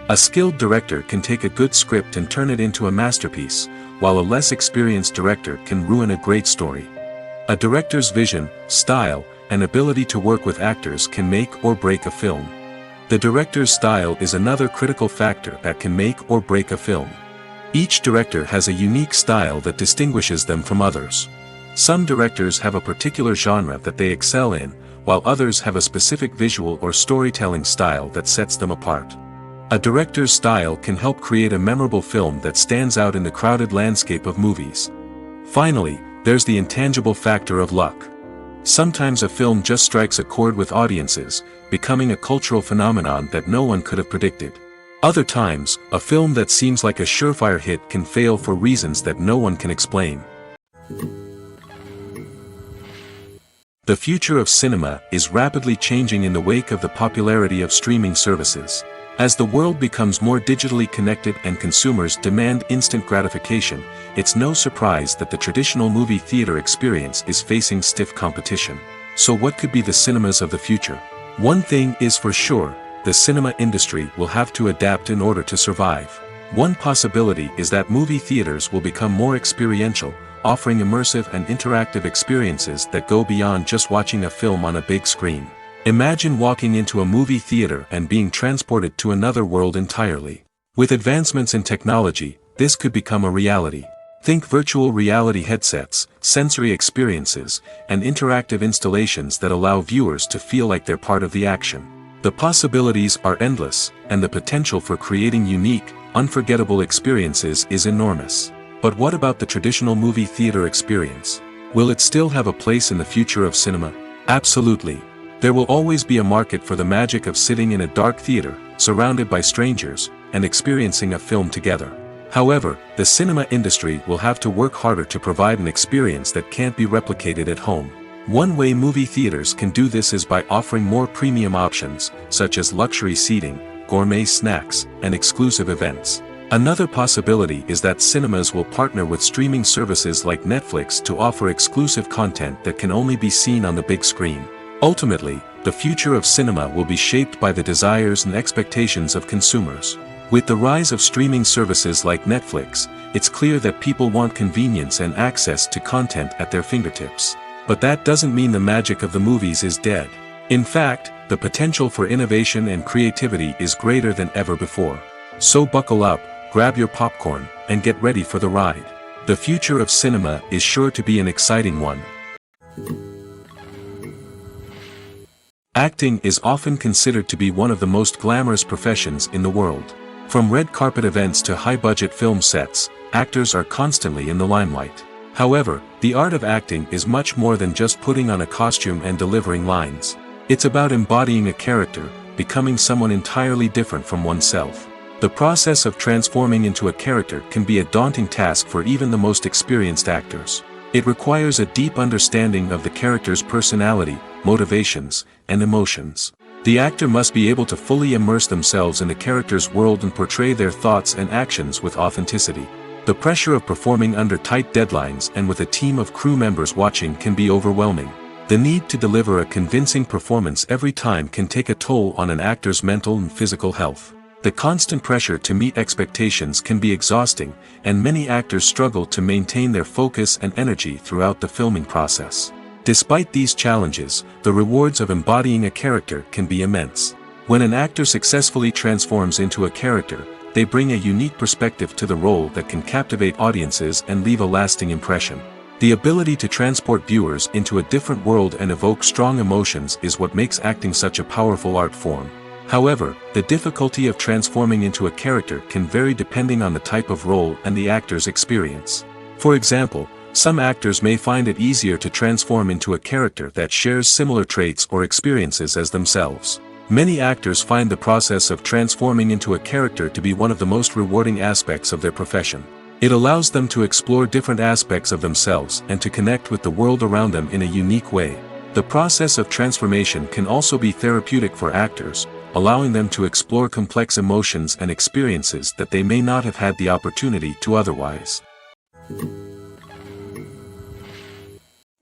A skilled director can take a good script and turn it into a masterpiece, while a less experienced director can ruin a great story. A director's vision, style, and ability to work with actors can make or break a film. The director's style is another critical factor that can make or break a film. Each director has a unique style that distinguishes them from others. Some directors have a particular genre that they excel in, while others have a specific visual or storytelling style that sets them apart. A director's style can help create a memorable film that stands out in the crowded landscape of movies. Finally, there's the intangible factor of luck. Sometimes a film just strikes a chord with audiences, becoming a cultural phenomenon that no one could have predicted. Other times, a film that seems like a surefire hit can fail for reasons that no one can explain. The future of cinema is rapidly changing in the wake of the popularity of streaming services. As the world becomes more digitally connected and consumers demand instant gratification, it's no surprise that the traditional movie theater experience is facing stiff competition. So what could be the cinemas of the future? One thing is for sure, the cinema industry will have to adapt in order to survive. One possibility is that movie theaters will become more experiential, offering immersive and interactive experiences that go beyond just watching a film on a big screen. Imagine walking into a movie theater and being transported to another world entirely. With advancements in technology, this could become a reality. Think virtual reality headsets, sensory experiences, and interactive installations that allow viewers to feel like they're part of the action. The possibilities are endless, and the potential for creating unique, unforgettable experiences is enormous. But what about the traditional movie theater experience? Will it still have a place in the future of cinema? Absolutely. There will always be a market for the magic of sitting in a dark theater, surrounded by strangers, and experiencing a film together. However, the cinema industry will have to work harder to provide an experience that can't be replicated at home. One way movie theaters can do this is by offering more premium options, such as luxury seating, gourmet snacks, and exclusive events. Another possibility is that cinemas will partner with streaming services like Netflix to offer exclusive content that can only be seen on the big screen. Ultimately, the future of cinema will be shaped by the desires and expectations of consumers. With the rise of streaming services like Netflix, it's clear that people want convenience and access to content at their fingertips. But that doesn't mean the magic of the movies is dead. In fact, the potential for innovation and creativity is greater than ever before. So buckle up, grab your popcorn, and get ready for the ride. The future of cinema is sure to be an exciting one. Acting is often considered to be one of the most glamorous professions in the world. From red carpet events to high-budget film sets, actors are constantly in the limelight. However, the art of acting is much more than just putting on a costume and delivering lines. It's about embodying a character, becoming someone entirely different from oneself. The process of transforming into a character can be a daunting task for even the most experienced actors. It requires a deep understanding of the character's personality, motivations, and emotions. The actor must be able to fully immerse themselves in the character's world and portray their thoughts and actions with authenticity. The pressure of performing under tight deadlines and with a team of crew members watching can be overwhelming. The need to deliver a convincing performance every time can take a toll on an actor's mental and physical health. The constant pressure to meet expectations can be exhausting, and many actors struggle to maintain their focus and energy throughout the filming process. Despite these challenges, the rewards of embodying a character can be immense. When an actor successfully transforms into a character, they bring a unique perspective to the role that can captivate audiences and leave a lasting impression. The ability to transport viewers into a different world and evoke strong emotions is what makes acting such a powerful art form. However, the difficulty of transforming into a character can vary depending on the type of role and the actor's experience. For example, some actors may find it easier to transform into a character that shares similar traits or experiences as themselves. Many actors find the process of transforming into a character to be one of the most rewarding aspects of their profession. It allows them to explore different aspects of themselves and to connect with the world around them in a unique way. The process of transformation can also be therapeutic for actors, allowing them to explore complex emotions and experiences that they may not have had the opportunity to otherwise.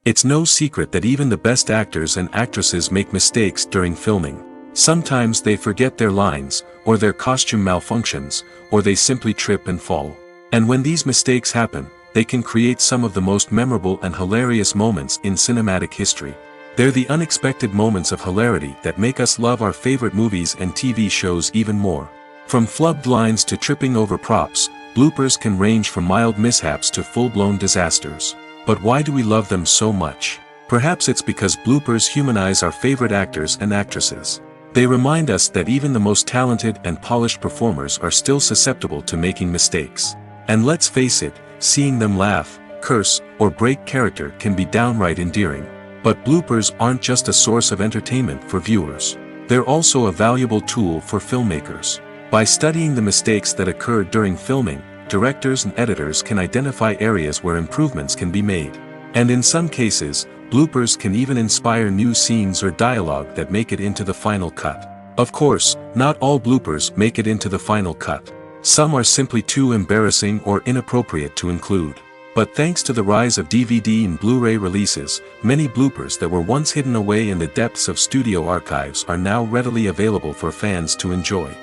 It's no secret that even the best actors and actresses make mistakes during filming. Sometimes they forget their lines, or their costume malfunctions, or they simply trip and fall. And when these mistakes happen, they can create some of the most memorable and hilarious moments in cinematic history. They're the unexpected moments of hilarity that make us love our favorite movies and TV shows even more. From flubbed lines to tripping over props, bloopers can range from mild mishaps to full-blown disasters. But why do we love them so much? Perhaps it's because bloopers humanize our favorite actors and actresses. They remind us that even the most talented and polished performers are still susceptible to making mistakes. And let's face it, seeing them laugh, curse, or break character can be downright endearing. But bloopers aren't just a source of entertainment for viewers. They're also a valuable tool for filmmakers. By studying the mistakes that occurred during filming, directors and editors can identify areas where improvements can be made. And in some cases, bloopers can even inspire new scenes or dialogue that make it into the final cut. Of course, not all bloopers make it into the final cut. Some are simply too embarrassing or inappropriate to include. But thanks to the rise of DVD and Blu-ray releases, many bloopers that were once hidden away in the depths of studio archives are now readily available for fans to enjoy.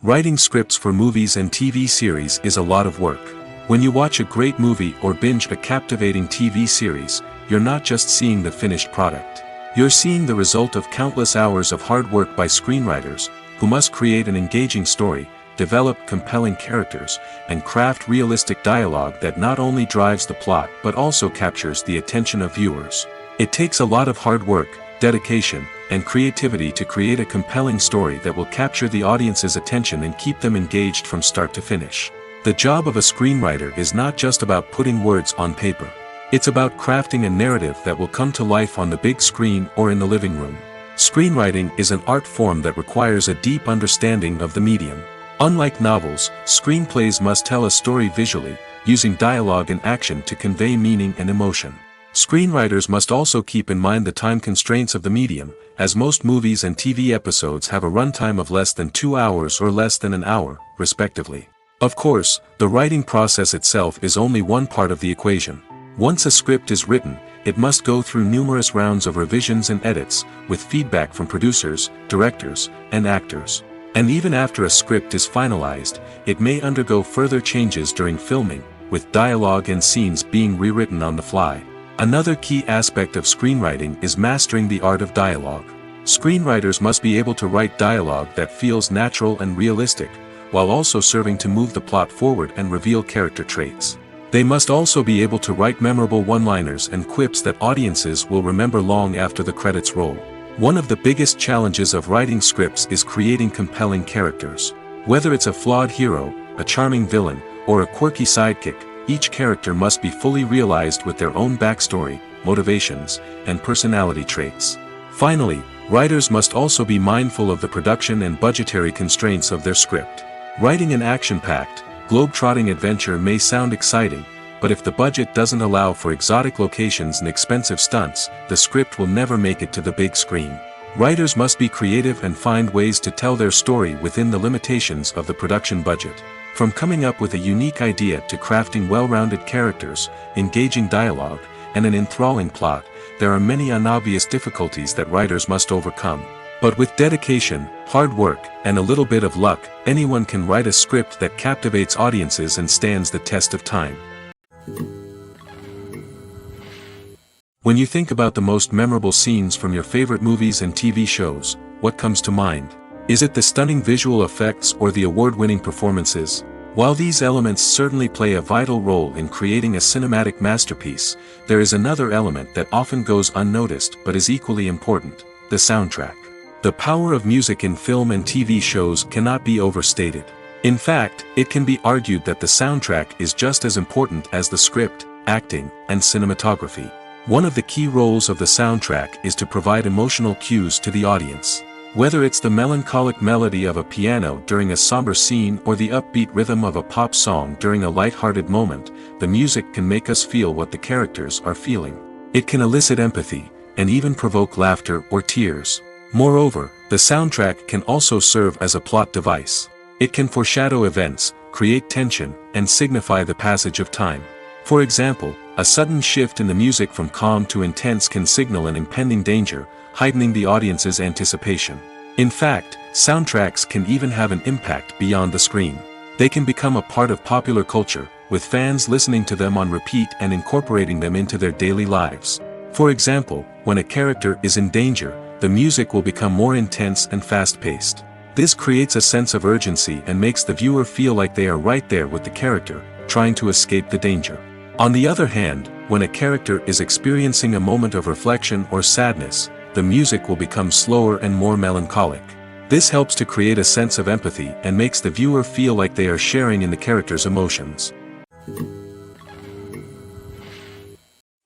Writing scripts for movies and TV series is a lot of work. When you watch a great movie or binge a captivating TV series, you're not just seeing the finished product. You're seeing the result of countless hours of hard work by screenwriters, who must create an engaging story, develop compelling characters, and craft realistic dialogue that not only drives the plot but also captures the attention of viewers. It takes a lot of hard work, dedication, and creativity to create a compelling story that will capture the audience's attention and keep them engaged from start to finish. The job of a screenwriter is not just about putting words on paper. It's about crafting a narrative that will come to life on the big screen or in the living room. Screenwriting is an art form that requires a deep understanding of the medium. Unlike novels, screenplays must tell a story visually, using dialogue and action to convey meaning and emotion. Screenwriters must also keep in mind the time constraints of the medium, as most movies and TV episodes have a runtime of less than 2 hours or less than an hour, respectively. Of course, the writing process itself is only one part of the equation. Once a script is written, it must go through numerous rounds of revisions and edits, with feedback from producers, directors, and actors. And even after a script is finalized, it may undergo further changes during filming, with dialogue and scenes being rewritten on the fly. Another key aspect of screenwriting is mastering the art of dialogue. Screenwriters must be able to write dialogue that feels natural and realistic, while also serving to move the plot forward and reveal character traits. They must also be able to write memorable one-liners and quips that audiences will remember long after the credits roll. One of the biggest challenges of writing scripts is creating compelling characters. Whether it's a flawed hero, a charming villain, or a quirky sidekick, each character must be fully realized with their own backstory, motivations, and personality traits. Finally, writers must also be mindful of the production and budgetary constraints of their script. Writing an action-packed, globe-trotting adventure may sound exciting, but if the budget doesn't allow for exotic locations and expensive stunts, the script will never make it to the big screen. Writers must be creative and find ways to tell their story within the limitations of the production budget. From coming up with a unique idea to crafting well-rounded characters, engaging dialogue, and an enthralling plot, there are many unobvious difficulties that writers must overcome. But with dedication, hard work, and a little bit of luck, anyone can write a script that captivates audiences and stands the test of time. When you think about the most memorable scenes from your favorite movies and TV shows, what comes to mind? Is it the stunning visual effects or the award-winning performances? While these elements certainly play a vital role in creating a cinematic masterpiece, there is another element that often goes unnoticed but is equally important: the soundtrack. The power of music in film and TV shows cannot be overstated. In fact, it can be argued that the soundtrack is just as important as the script, acting, and cinematography. One of the key roles of the soundtrack is to provide emotional cues to the audience. Whether it's the melancholic melody of a piano during a somber scene or the upbeat rhythm of a pop song during a light-hearted moment, the music can make us feel what the characters are feeling. It can elicit empathy, and even provoke laughter or tears. Moreover, the soundtrack can also serve as a plot device. It can foreshadow events, create tension, and signify the passage of time. For example, a sudden shift in the music from calm to intense can signal an impending danger, heightening the audience's anticipation. In fact, soundtracks can even have an impact beyond the screen. They can become a part of popular culture, with fans listening to them on repeat and incorporating them into their daily lives. For example, when a character is in danger, the music will become more intense and fast-paced. This creates a sense of urgency and makes the viewer feel like they are right there with the character, trying to escape the danger. On the other hand, when a character is experiencing a moment of reflection or sadness, the music will become slower and more melancholic. This helps to create a sense of empathy and makes the viewer feel like they are sharing in the character's emotions.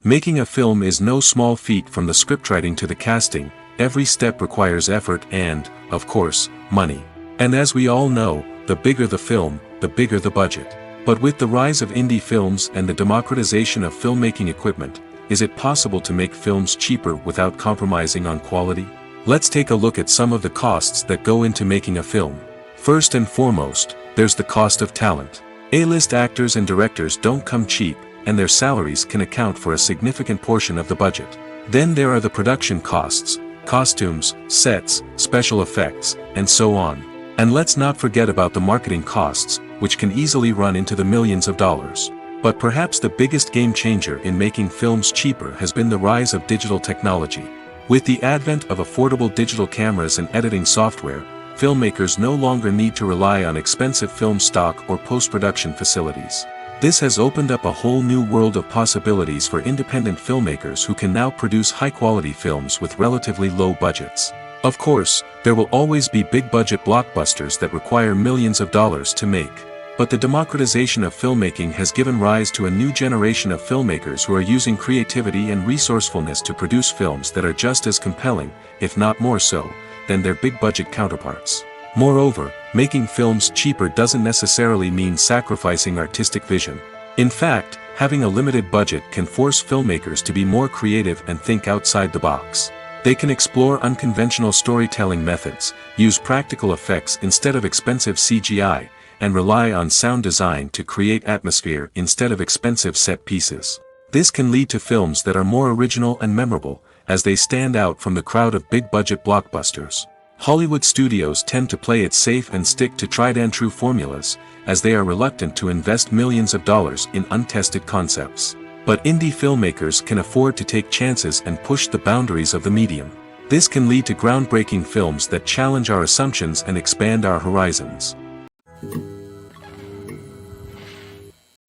Making a film is no small feat. From the scriptwriting to the casting, every step requires effort and, of course, money. And as we all know, the bigger the film, the bigger the budget. But with the rise of indie films and the democratization of filmmaking equipment, is it possible to make films cheaper without compromising on quality? Let's take a look at some of the costs that go into making a film. First and foremost, there's the cost of talent. A-list actors and directors don't come cheap, and their salaries can account for a significant portion of the budget. Then there are the production costs, costumes, sets, special effects, and so on. And let's not forget about the marketing costs, which can easily run into the millions of dollars. But perhaps the biggest game changer in making films cheaper has been the rise of digital technology. With the advent of affordable digital cameras and editing software, filmmakers no longer need to rely on expensive film stock or post-production facilities. This has opened up a whole new world of possibilities for independent filmmakers who can now produce high-quality films with relatively low budgets. Of course, there will always be big-budget blockbusters that require millions of dollars to make. But the democratization of filmmaking has given rise to a new generation of filmmakers who are using creativity and resourcefulness to produce films that are just as compelling, if not more so, than their big-budget counterparts. Moreover, making films cheaper doesn't necessarily mean sacrificing artistic vision. In fact, having a limited budget can force filmmakers to be more creative and think outside the box. They can explore unconventional storytelling methods, use practical effects instead of expensive CGI, and rely on sound design to create atmosphere instead of expensive set pieces. This can lead to films that are more original and memorable, as they stand out from the crowd of big-budget blockbusters. Hollywood studios tend to play it safe and stick to tried-and-true formulas, as they are reluctant to invest millions of dollars in untested concepts. But indie filmmakers can afford to take chances and push the boundaries of the medium. This can lead to groundbreaking films that challenge our assumptions and expand our horizons.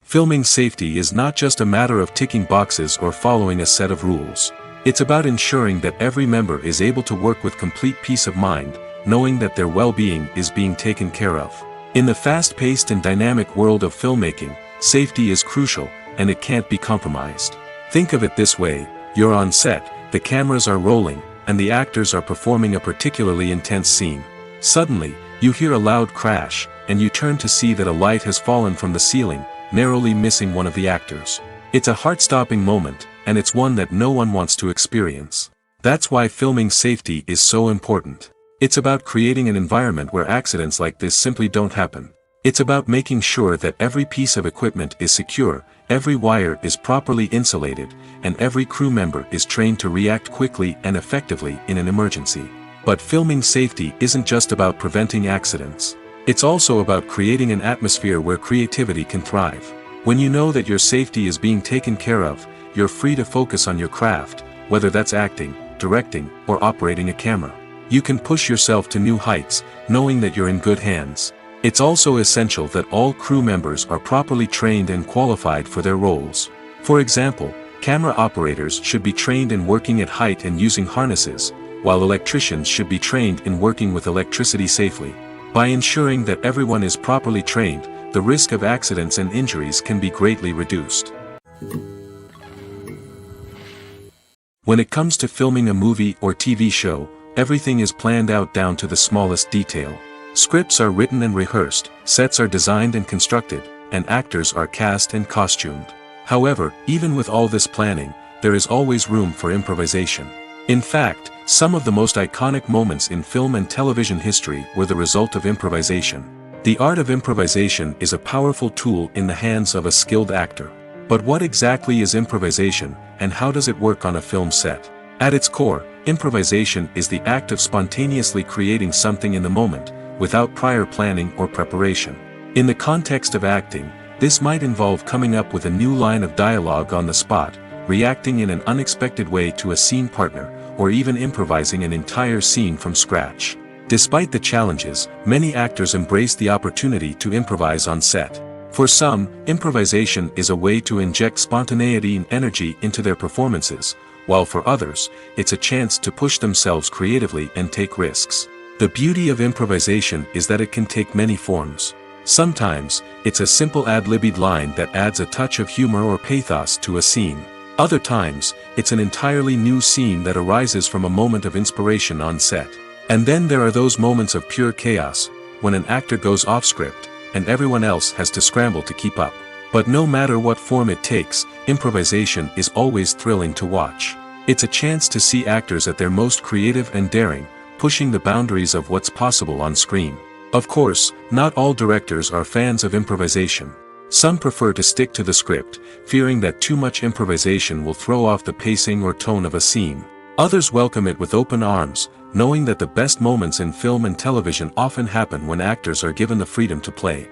Filming safety is not just a matter of ticking boxes or following a set of rules. It's about ensuring that every member is able to work with complete peace of mind, knowing that their well-being is being taken care of. In the fast-paced and dynamic world of filmmaking, safety is crucial, and it can't be compromised. Think of it this way: you're on set, the cameras are rolling, and the actors are performing a particularly intense scene. Suddenly, you hear a loud crash, and you turn to see that a light has fallen from the ceiling, narrowly missing one of the actors. It's a heart-stopping moment, and it's one that no one wants to experience. That's why filming safety is so important. It's about creating an environment where accidents like this simply don't happen. It's about making sure that every piece of equipment is secure, every wire is properly insulated, and every crew member is trained to react quickly and effectively in an emergency. But filming safety isn't just about preventing accidents. It's also about creating an atmosphere where creativity can thrive. When you know that your safety is being taken care of, you're free to focus on your craft, whether that's acting, directing, or operating a camera. You can push yourself to new heights, knowing that you're in good hands. It's also essential that all crew members are properly trained and qualified for their roles. For example, camera operators should be trained in working at height and using harnesses, while electricians should be trained in working with electricity safely. By ensuring that everyone is properly trained, the risk of accidents and injuries can be greatly reduced. When it comes to filming a movie or TV show, everything is planned out down to the smallest detail. Scripts are written and rehearsed, sets are designed and constructed, and actors are cast and costumed. However, even with all this planning, there is always room for improvisation. In fact, some of the most iconic moments in film and television history were the result of improvisation. The art of improvisation is a powerful tool in the hands of a skilled actor. But what exactly is improvisation, and how does it work on a film set? At its core, improvisation is the act of spontaneously creating something in the moment, without prior planning or preparation. In the context of acting, this might involve coming up with a new line of dialogue on the spot, reacting in an unexpected way to a scene partner, or even improvising an entire scene from scratch. Despite the challenges, many actors embrace the opportunity to improvise on set. For some, improvisation is a way to inject spontaneity and energy into their performances, while for others, it's a chance to push themselves creatively and take risks. The beauty of improvisation is that it can take many forms. Sometimes, it's a simple ad-libbed line that adds a touch of humor or pathos to a scene. Other times, it's an entirely new scene that arises from a moment of inspiration on set. And then there are those moments of pure chaos, when an actor goes off script, and everyone else has to scramble to keep up. But no matter what form it takes, improvisation is always thrilling to watch. It's a chance to see actors at their most creative and daring, pushing the boundaries of what's possible on screen. Of course, not all directors are fans of improvisation. Some prefer to stick to the script, fearing that too much improvisation will throw off the pacing or tone of a scene. Others welcome it with open arms, knowing that the best moments in film and television often happen when actors are given the freedom to play.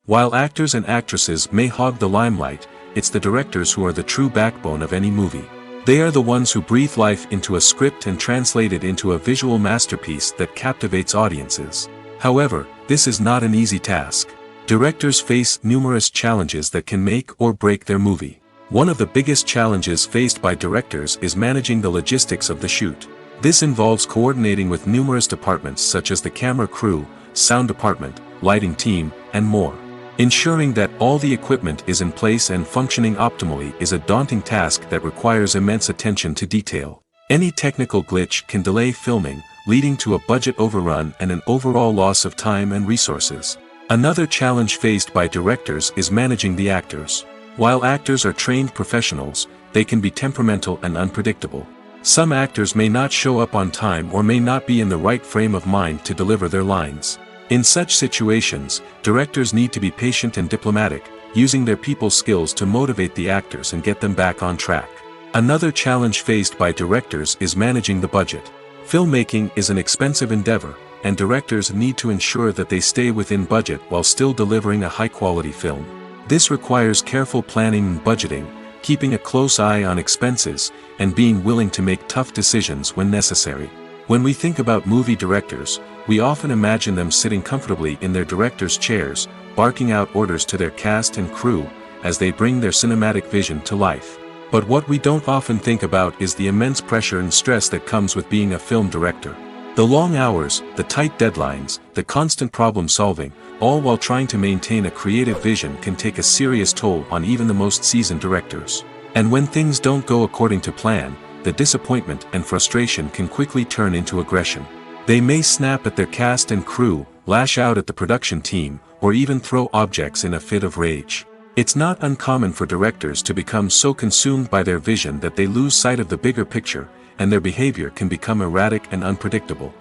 While actors and actresses may hog the limelight, it's the directors who are the true backbone of any movie. They are the ones who breathe life into a script and translate it into a visual masterpiece that captivates audiences. However, this is not an easy task. Directors face numerous challenges that can make or break their movie. One of the biggest challenges faced by directors is managing the logistics of the shoot. This involves coordinating with numerous departments such as the camera crew, sound department, lighting team, and more. Ensuring that all the equipment is in place and functioning optimally is a daunting task that requires immense attention to detail. Any technical glitch can delay filming, leading to a budget overrun and an overall loss of time and resources. Another challenge faced by directors is managing the actors. While actors are trained professionals, they can be temperamental and unpredictable. Some actors may not show up on time or may not be in the right frame of mind to deliver their lines. In such situations, directors need to be patient and diplomatic, using their people skills to motivate the actors and get them back on track. Another challenge faced by directors is managing the budget. Filmmaking is an expensive endeavor, and directors need to ensure that they stay within budget while still delivering a high-quality film. This requires careful planning and budgeting, keeping a close eye on expenses, and being willing to make tough decisions when necessary. When we think about movie directors, we often imagine them sitting comfortably in their director's chairs, barking out orders to their cast and crew, as they bring their cinematic vision to life. But what we don't often think about is the immense pressure and stress that comes with being a film director. The long hours, the tight deadlines, the constant problem solving, all while trying to maintain a creative vision can take a serious toll on even the most seasoned directors. And when things don't go according to plan, the disappointment and frustration can quickly turn into aggression. They may snap at their cast and crew, lash out at the production team, or even throw objects in a fit of rage. It's not uncommon for directors to become so consumed by their vision that they lose sight of the bigger picture, and their behavior can become erratic and unpredictable.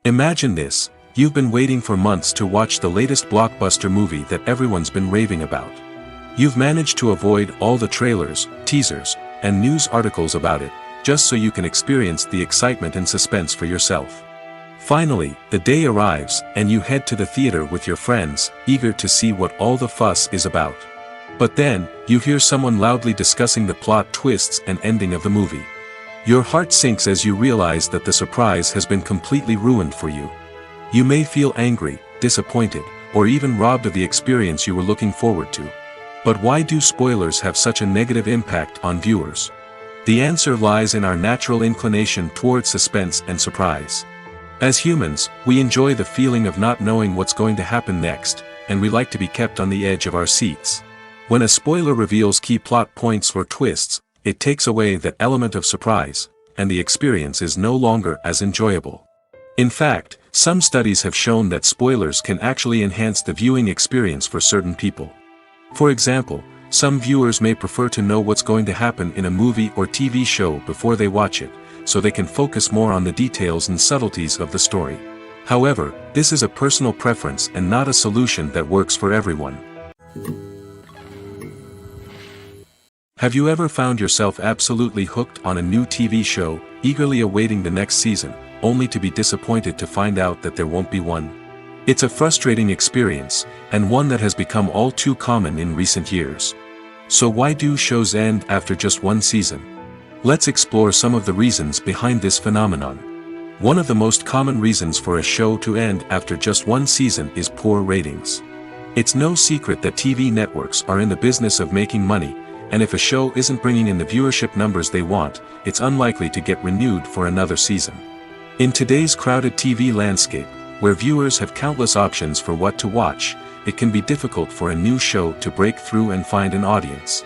Imagine this: you've been waiting for months to watch the latest blockbuster movie that everyone's been raving about. You've managed to avoid all the trailers, teasers, and news articles about it, just so you can experience the excitement and suspense for yourself. Finally, the day arrives, and you head to the theater with your friends, eager to see what all the fuss is about. But then, you hear someone loudly discussing the plot twists and ending of the movie. Your heart sinks as you realize that the surprise has been completely ruined for you. You may feel angry, disappointed, or even robbed of the experience you were looking forward to. But why do spoilers have such a negative impact on viewers? The answer lies in our natural inclination toward suspense and surprise. As humans, we enjoy the feeling of not knowing what's going to happen next, and we like to be kept on the edge of our seats. When a spoiler reveals key plot points or twists, it takes away that element of surprise, and the experience is no longer as enjoyable. In fact, some studies have shown that spoilers can actually enhance the viewing experience for certain people. For example, some viewers may prefer to know what's going to happen in a movie or TV show before they watch it, so they can focus more on the details and subtleties of the story. However, this is a personal preference and not a solution that works for everyone. Have you ever found yourself absolutely hooked on a new TV show, eagerly awaiting the next season, only to be disappointed to find out that there won't be one? It's a frustrating experience, and one that has become all too common in recent years. So why do shows end after just one season? Let's explore some of the reasons behind this phenomenon. One of the most common reasons for a show to end after just one season is poor ratings. It's no secret that TV networks are in the business of making money, and if a show isn't bringing in the viewership numbers they want, it's unlikely to get renewed for another season. In today's crowded TV landscape, where viewers have countless options for what to watch, it can be difficult for a new show to break through and find an audience.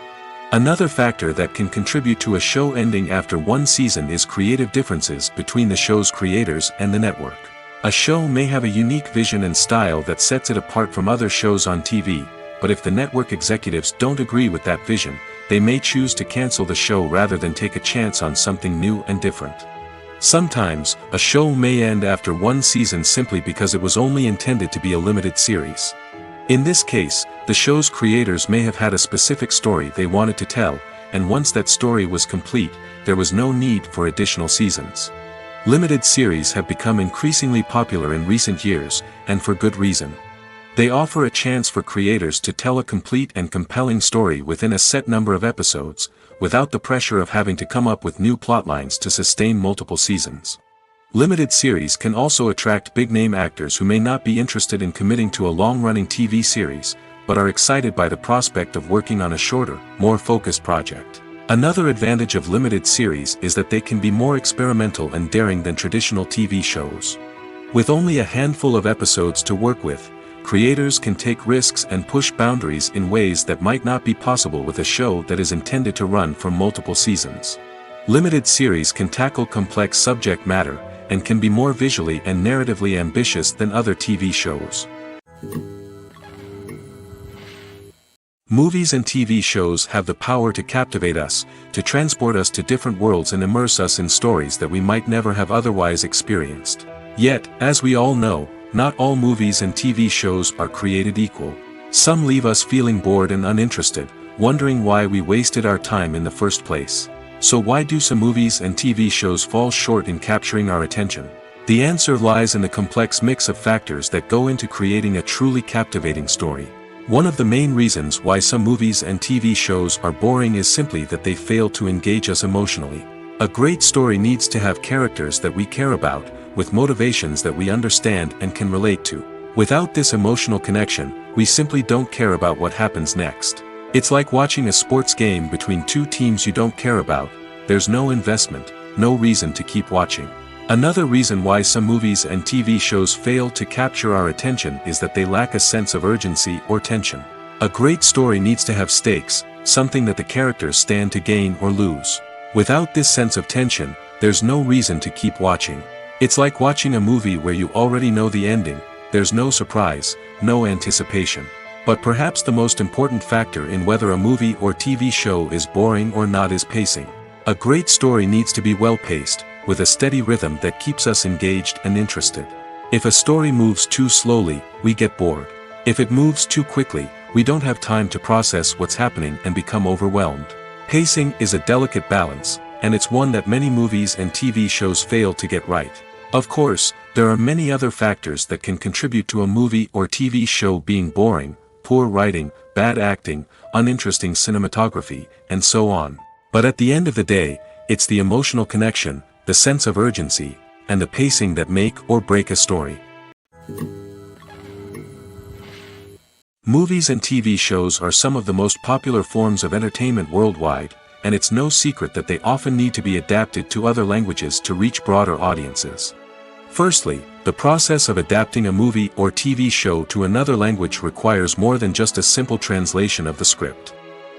Another factor that can contribute to a show ending after one season is creative differences between the show's creators and the network. A show may have a unique vision and style that sets it apart from other shows on TV, but if the network executives don't agree with that vision, they may choose to cancel the show rather than take a chance on something new and different. Sometimes, a show may end after one season simply because it was only intended to be a limited series. In this case, the show's creators may have had a specific story they wanted to tell, and once that story was complete, there was no need for additional seasons. Limited series have become increasingly popular in recent years, and for good reason. They offer a chance for creators to tell a complete and compelling story within a set number of episodes, without the pressure of having to come up with new plotlines to sustain multiple seasons. Limited series can also attract big-name actors who may not be interested in committing to a long-running TV series, but are excited by the prospect of working on a shorter, more focused project. Another advantage of limited series is that they can be more experimental and daring than traditional TV shows. With only a handful of episodes to work with, creators can take risks and push boundaries in ways that might not be possible with a show that is intended to run for multiple seasons. Limited series can tackle complex subject matter, and can be more visually and narratively ambitious than other TV shows. Movies and TV shows have the power to captivate us, to transport us to different worlds and immerse us in stories that we might never have otherwise experienced. Yet, as we all know, not all movies and TV shows are created equal. Some leave us feeling bored and uninterested, wondering why we wasted our time in the first place. So why do some movies and TV shows fall short in capturing our attention? The answer lies in the complex mix of factors that go into creating a truly captivating story. One of the main reasons why some movies and TV shows are boring is simply that they fail to engage us emotionally. A great story needs to have characters that we care about, with motivations that we understand and can relate to. Without this emotional connection, we simply don't care about what happens next. It's like watching a sports game between two teams you don't care about. There's no investment, no reason to keep watching. Another reason why some movies and TV shows fail to capture our attention is that they lack a sense of urgency or tension. A great story needs to have stakes, something that the characters stand to gain or lose. Without this sense of tension, there's no reason to keep watching. It's like watching a movie where you already know the ending, there's no surprise, no anticipation. But perhaps the most important factor in whether a movie or TV show is boring or not is pacing. A great story needs to be well-paced, with a steady rhythm that keeps us engaged and interested. If a story moves too slowly, we get bored. If it moves too quickly, we don't have time to process what's happening and become overwhelmed. Pacing is a delicate balance, and it's one that many movies and TV shows fail to get right. Of course, there are many other factors that can contribute to a movie or TV show being boring: poor writing, bad acting, uninteresting cinematography, and so on. But at the end of the day, it's the emotional connection, the sense of urgency, and the pacing that make or break a story. Movies and TV shows are some of the most popular forms of entertainment worldwide, and it's no secret that they often need to be adapted to other languages to reach broader audiences. Firstly, the process of adapting a movie or TV show to another language requires more than just a simple translation of the script.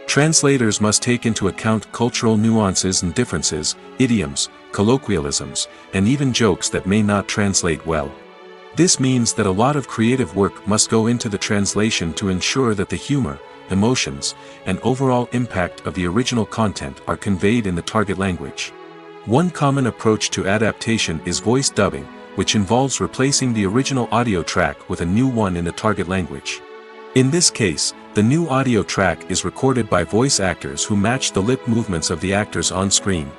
Translators must take into account cultural nuances and differences, idioms, colloquialisms, and even jokes that may not translate well. This means that a lot of creative work must go into the translation to ensure that the humor, emotions, and overall impact of the original content are conveyed in the target language. One common approach to adaptation is voice dubbing, which involves replacing the original audio track with a new one in the target language. In this case, the new audio track is recorded by voice actors who match the lip movements of the actors on screen.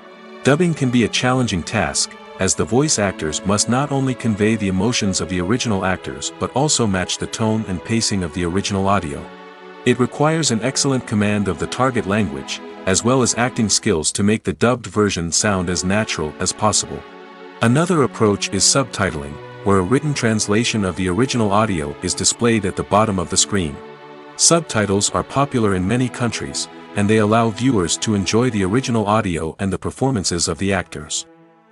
Dubbing can be a challenging task, as the voice actors must not only convey the emotions of the original actors but also match the tone and pacing of the original audio. It requires an excellent command of the target language, as well as acting skills to make the dubbed version sound as natural as possible. Another approach is subtitling, where a written translation of the original audio is displayed at the bottom of the screen. Subtitles are popular in many countries, and they allow viewers to enjoy the original audio and the performances of the actors.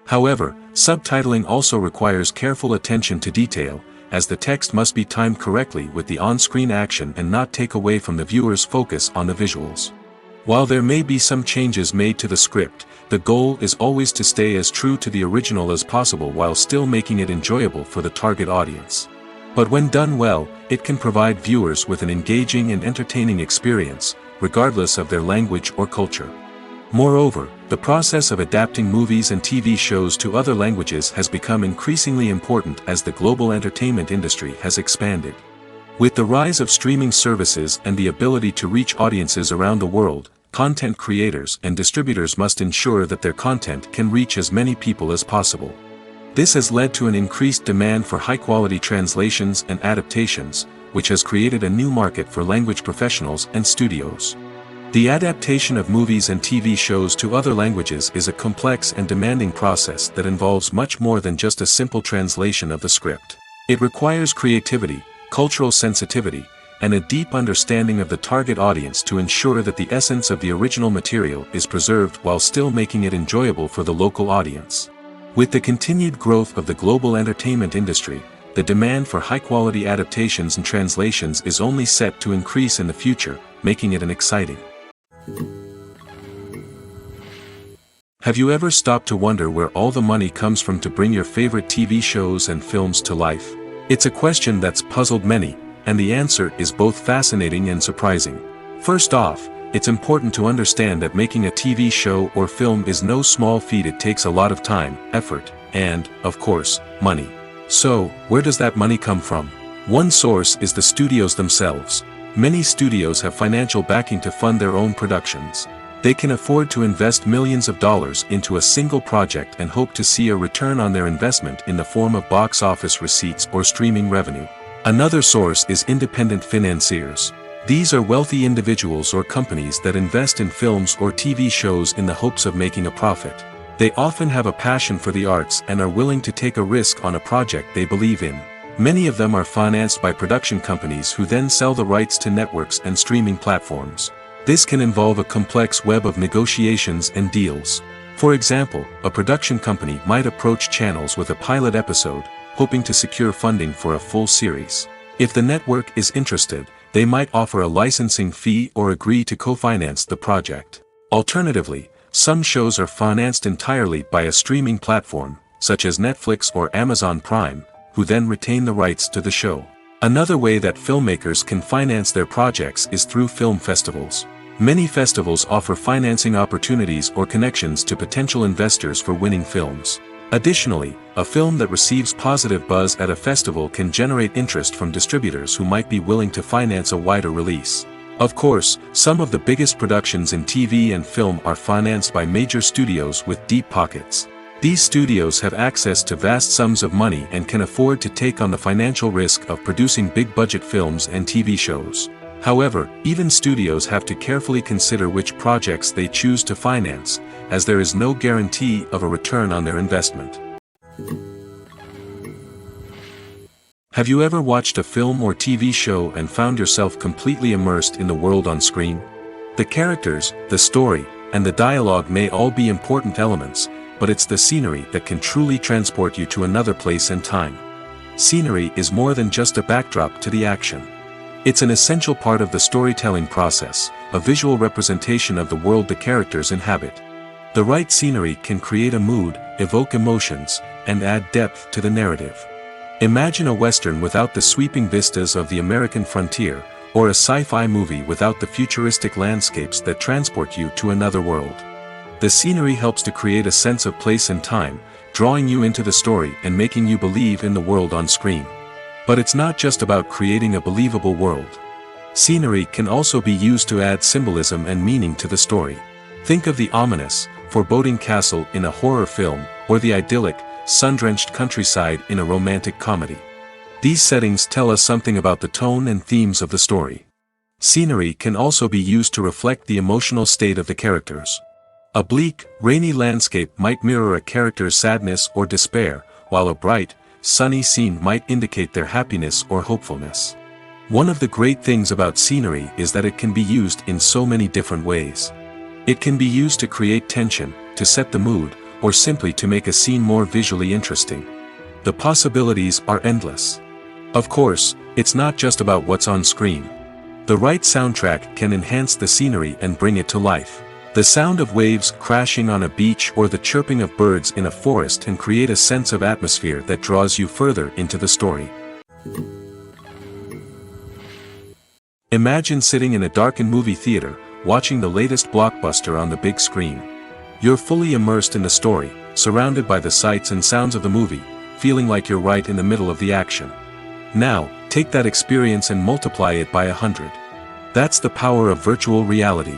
However, subtitling also requires careful attention to detail, as the text must be timed correctly with the on-screen action and not take away from the viewer's focus on the visuals. While there may be some changes made to the script, the goal is always to stay as true to the original as possible while still making it enjoyable for the target audience. But when done well, it can provide viewers with an engaging and entertaining experience, regardless of their language or culture. Moreover, the process of adapting movies and TV shows to other languages has become increasingly important as the global entertainment industry has expanded. With the rise of streaming services and the ability to reach audiences around the world, content creators and distributors must ensure that their content can reach as many people as possible. This has led to an increased demand for high-quality translations and adaptations, which has created a new market for language professionals and studios. The adaptation of movies and TV shows to other languages is a complex and demanding process that involves much more than just a simple translation of the script. It requires creativity, cultural sensitivity, and a deep understanding of the target audience to ensure that the essence of the original material is preserved while still making it enjoyable for the local audience. With the continued growth of the global entertainment industry, the demand for high-quality adaptations and translations is only set to increase in the future, making it an exciting. Have you ever stopped to wonder where all the money comes from to bring your favorite TV shows and films to life? It's a question that's puzzled many, and the answer is both fascinating and surprising. First off, it's important to understand that making a TV show or film is no small feat. It takes a lot of time, effort, and, of course, money. So, where does that money come from? One source is the studios themselves. Many studios have financial backing to fund their own productions. They can afford to invest millions of dollars into a single project and hope to see a return on their investment in the form of box office receipts or streaming revenue. Another source is independent financiers. These are wealthy individuals or companies that invest in films or TV shows in the hopes of making a profit. They often have a passion for the arts and are willing to take a risk on a project they believe in. Many of them are financed by production companies who then sell the rights to networks and streaming platforms. This can involve a complex web of negotiations and deals. For example, a production company might approach channels with a pilot episode, hoping to secure funding for a full series. If the network is interested, they might offer a licensing fee or agree to co-finance the project. Alternatively, some shows are financed entirely by a streaming platform, such as Netflix or Amazon Prime, who then retain the rights to the show. Another way that filmmakers can finance their projects is through film festivals. Many festivals offer financing opportunities or connections to potential investors for winning films. Additionally, a film that receives positive buzz at a festival can generate interest from distributors who might be willing to finance a wider release. Of course, some of the biggest productions in TV and film are financed by major studios with deep pockets. These studios have access to vast sums of money and can afford to take on the financial risk of producing big-budget films and TV shows. However, even studios have to carefully consider which projects they choose to finance, as there is no guarantee of a return on their investment. Have you ever watched a film or TV show and found yourself completely immersed in the world on screen? The characters, the story, and the dialogue may all be important elements, but it's the scenery that can truly transport you to another place and time. Scenery is more than just a backdrop to the action. It's an essential part of the storytelling process, a visual representation of the world the characters inhabit. The right scenery can create a mood, evoke emotions, and add depth to the narrative. Imagine a Western without the sweeping vistas of the American frontier, or a sci-fi movie without the futuristic landscapes that transport you to another world. The scenery helps to create a sense of place and time, drawing you into the story and making you believe in the world on screen. But it's not just about creating a believable world. Scenery can also be used to add symbolism and meaning to the story. Think of the ominous, foreboding castle in a horror film, or the idyllic, sun-drenched countryside in a romantic comedy. These settings tell us something about the tone and themes of the story. Scenery can also be used to reflect the emotional state of the characters. A bleak, rainy landscape might mirror a character's sadness or despair, while a bright, sunny scene might indicate their happiness or hopefulness. One of the great things about scenery is that it can be used in so many different ways. It can be used to create tension, to set the mood, or simply to make a scene more visually interesting. The possibilities are endless. Of course, it's not just about what's on screen. The right soundtrack can enhance the scenery and bring it to life. The sound of waves crashing on a beach or the chirping of birds in a forest can create a sense of atmosphere that draws you further into the story. Imagine sitting in a darkened movie theater, watching the latest blockbuster on the big screen. You're fully immersed in the story, surrounded by the sights and sounds of the movie, feeling like you're right in the middle of the action. Now, take that experience and multiply it by 100. That's the power of virtual reality.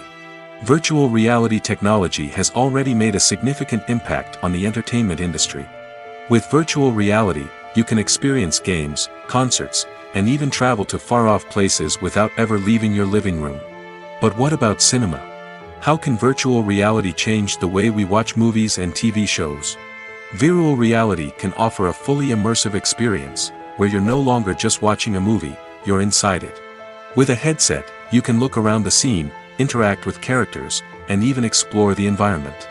Virtual reality technology has already made a significant impact on the entertainment industry. With virtual reality, you can experience games, concerts, and even travel to far-off places without ever leaving your living room. But what about cinema? How can virtual reality change the way we watch movies and TV shows? Virtual reality can offer a fully immersive experience, where you're no longer just watching a movie, you're inside it. With a headset, you can look around the scene, interact with characters, and even explore the environment.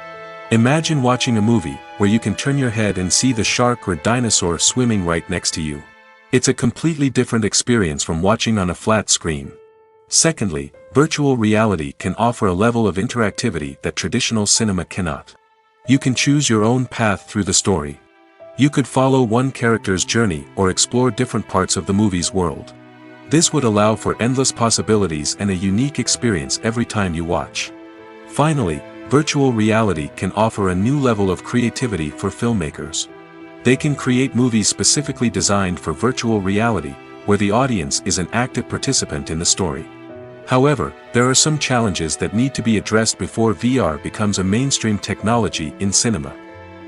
Imagine watching a movie where you can turn your head and see the shark or dinosaur swimming right next to you. It's a completely different experience from watching on a flat screen. Secondly, virtual reality can offer a level of interactivity that traditional cinema cannot. You can choose your own path through the story. You could follow one character's journey or explore different parts of the movie's world. This would allow for endless possibilities and a unique experience every time you watch. Finally, virtual reality can offer a new level of creativity for filmmakers. They can create movies specifically designed for virtual reality, where the audience is an active participant in the story. However, there are some challenges that need to be addressed before VR becomes a mainstream technology in cinema.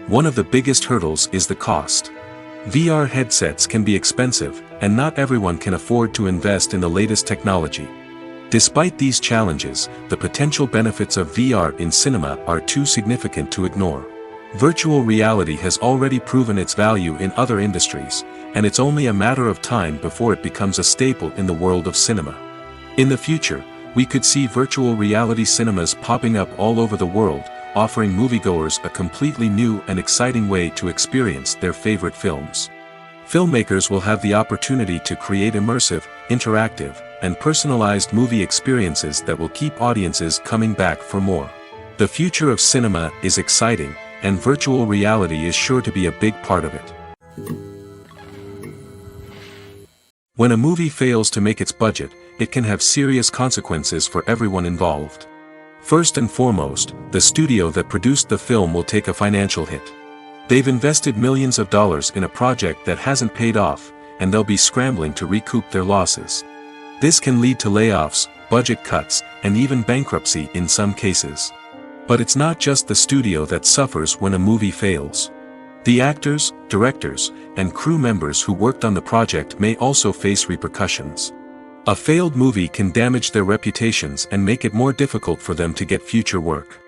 One of the biggest hurdles is the cost. VR headsets can be expensive, and not everyone can afford to invest in the latest technology. Despite these challenges, the potential benefits of VR in cinema are too significant to ignore. Virtual reality has already proven its value in other industries, and it's only a matter of time before it becomes a staple in the world of cinema. In the future, we could see virtual reality cinemas popping up all over the world, offering moviegoers a completely new and exciting way to experience their favorite films. Filmmakers will have the opportunity to create immersive, interactive, and personalized movie experiences that will keep audiences coming back for more. The future of cinema is exciting, and virtual reality is sure to be a big part of it. When a movie fails to make its budget, it can have serious consequences for everyone involved. First and foremost, the studio that produced the film will take a financial hit. They've invested millions of dollars in a project that hasn't paid off, and they'll be scrambling to recoup their losses. This can lead to layoffs, budget cuts, and even bankruptcy in some cases. But it's not just the studio that suffers when a movie fails. The actors, directors, and crew members who worked on the project may also face repercussions. A failed movie can damage their reputations and make it more difficult for them to get future work.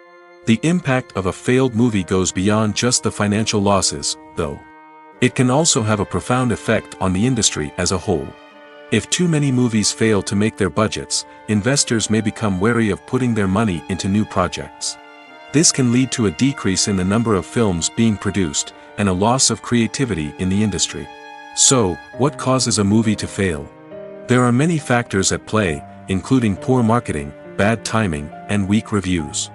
The impact of a failed movie goes beyond just the financial losses, though. It can also have a profound effect on the industry as a whole. If too many movies fail to make their budgets, investors may become wary of putting their money into new projects. This can lead to a decrease in the number of films being produced, and a loss of creativity in the industry. So, what causes a movie to fail? There are many factors at play, including poor marketing, bad timing, and weak reviews.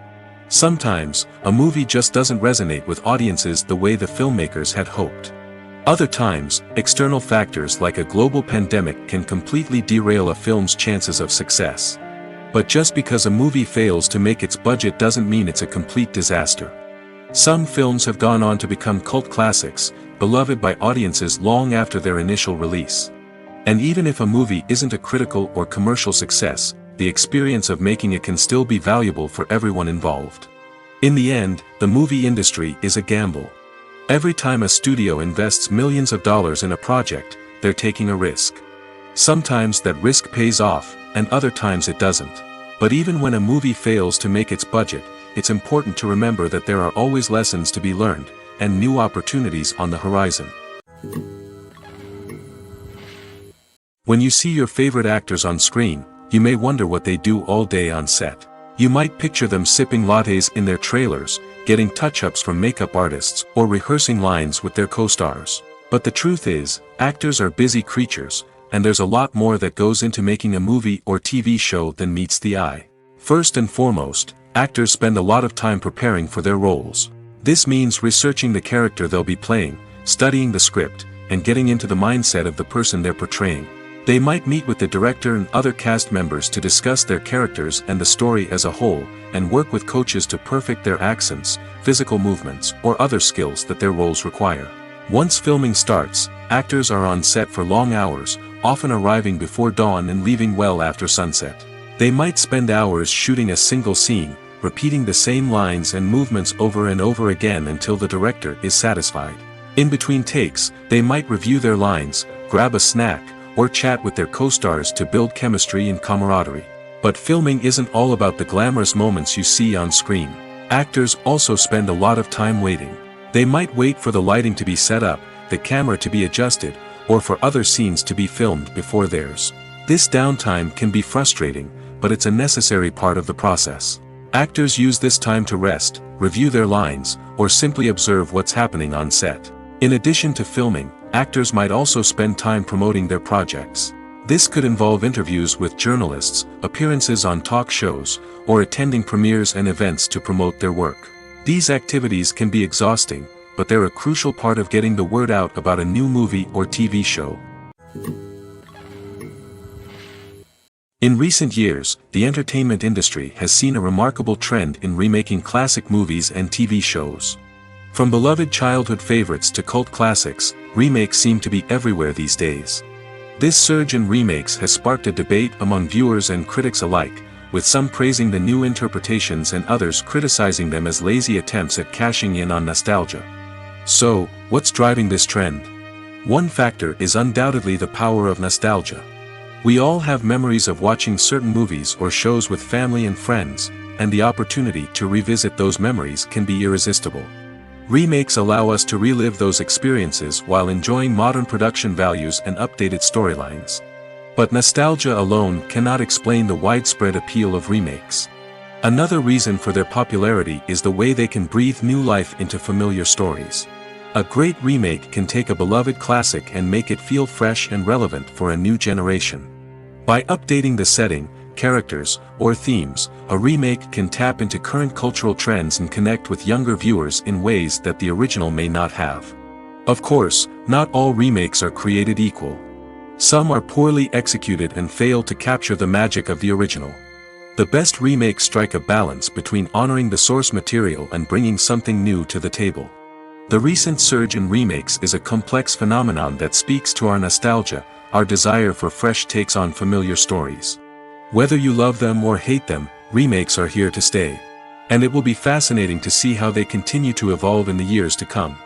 Sometimes, a movie just doesn't resonate with audiences the way the filmmakers had hoped. Other times, external factors like a global pandemic can completely derail a film's chances of success. But just because a movie fails to make its budget doesn't mean it's a complete disaster. Some films have gone on to become cult classics, beloved by audiences long after their initial release. And even if a movie isn't a critical or commercial success, the experience of making it can still be valuable for everyone involved. In the end, the movie industry is a gamble. Every time a studio invests millions of dollars in a project, they're taking a risk. Sometimes that risk pays off, and other times it doesn't. But even when a movie fails to make its budget, it's important to remember that there are always lessons to be learned, and new opportunities on the horizon. When you see your favorite actors on screen, you may wonder what they do all day on set. You might picture them sipping lattes in their trailers, getting touch-ups from makeup artists, or rehearsing lines with their co-stars. But the truth is, actors are busy creatures, and there's a lot more that goes into making a movie or TV show than meets the eye. First and foremost, actors spend a lot of time preparing for their roles. This means researching the character they'll be playing, studying the script, and getting into the mindset of the person they're portraying. They might meet with the director and other cast members to discuss their characters and the story as a whole, and work with coaches to perfect their accents, physical movements, or other skills that their roles require. Once filming starts, actors are on set for long hours, often arriving before dawn and leaving well after sunset. They might spend hours shooting a single scene, repeating the same lines and movements over and over again until the director is satisfied. In between takes, they might review their lines, grab a snack, or chat with their co-stars to build chemistry and camaraderie. But filming isn't all about the glamorous moments you see on screen. Actors also spend a lot of time waiting. They might wait for the lighting to be set up, the camera to be adjusted, or for other scenes to be filmed before theirs. This downtime can be frustrating, but it's a necessary part of the process. Actors use this time to rest, review their lines, or simply observe what's happening on set. In addition to filming, actors might also spend time promoting their projects. This could involve interviews with journalists, appearances on talk shows, or attending premieres and events to promote their work. These activities can be exhausting, but they're a crucial part of getting the word out about a new movie or TV show. In recent years, the entertainment industry has seen a remarkable trend in remaking classic movies and TV shows. From beloved childhood favorites to cult classics, remakes seem to be everywhere these days. This surge in remakes has sparked a debate among viewers and critics alike, with some praising the new interpretations and others criticizing them as lazy attempts at cashing in on nostalgia. So, what's driving this trend? One factor is undoubtedly the power of nostalgia. We all have memories of watching certain movies or shows with family and friends, and the opportunity to revisit those memories can be irresistible. Remakes allow us to relive those experiences while enjoying modern production values and updated storylines. But nostalgia alone cannot explain the widespread appeal of remakes. Another reason for their popularity is the way they can breathe new life into familiar stories. A great remake can take a beloved classic and make it feel fresh and relevant for a new generation. By updating the setting, characters, or themes, a remake can tap into current cultural trends and connect with younger viewers in ways that the original may not have. Of course, not all remakes are created equal. Some are poorly executed and fail to capture the magic of the original. The best remakes strike a balance between honoring the source material and bringing something new to the table. The recent surge in remakes is a complex phenomenon that speaks to our nostalgia, our desire for fresh takes on familiar stories. Whether you love them or hate them, remakes are here to stay. And it will be fascinating to see how they continue to evolve in the years to come.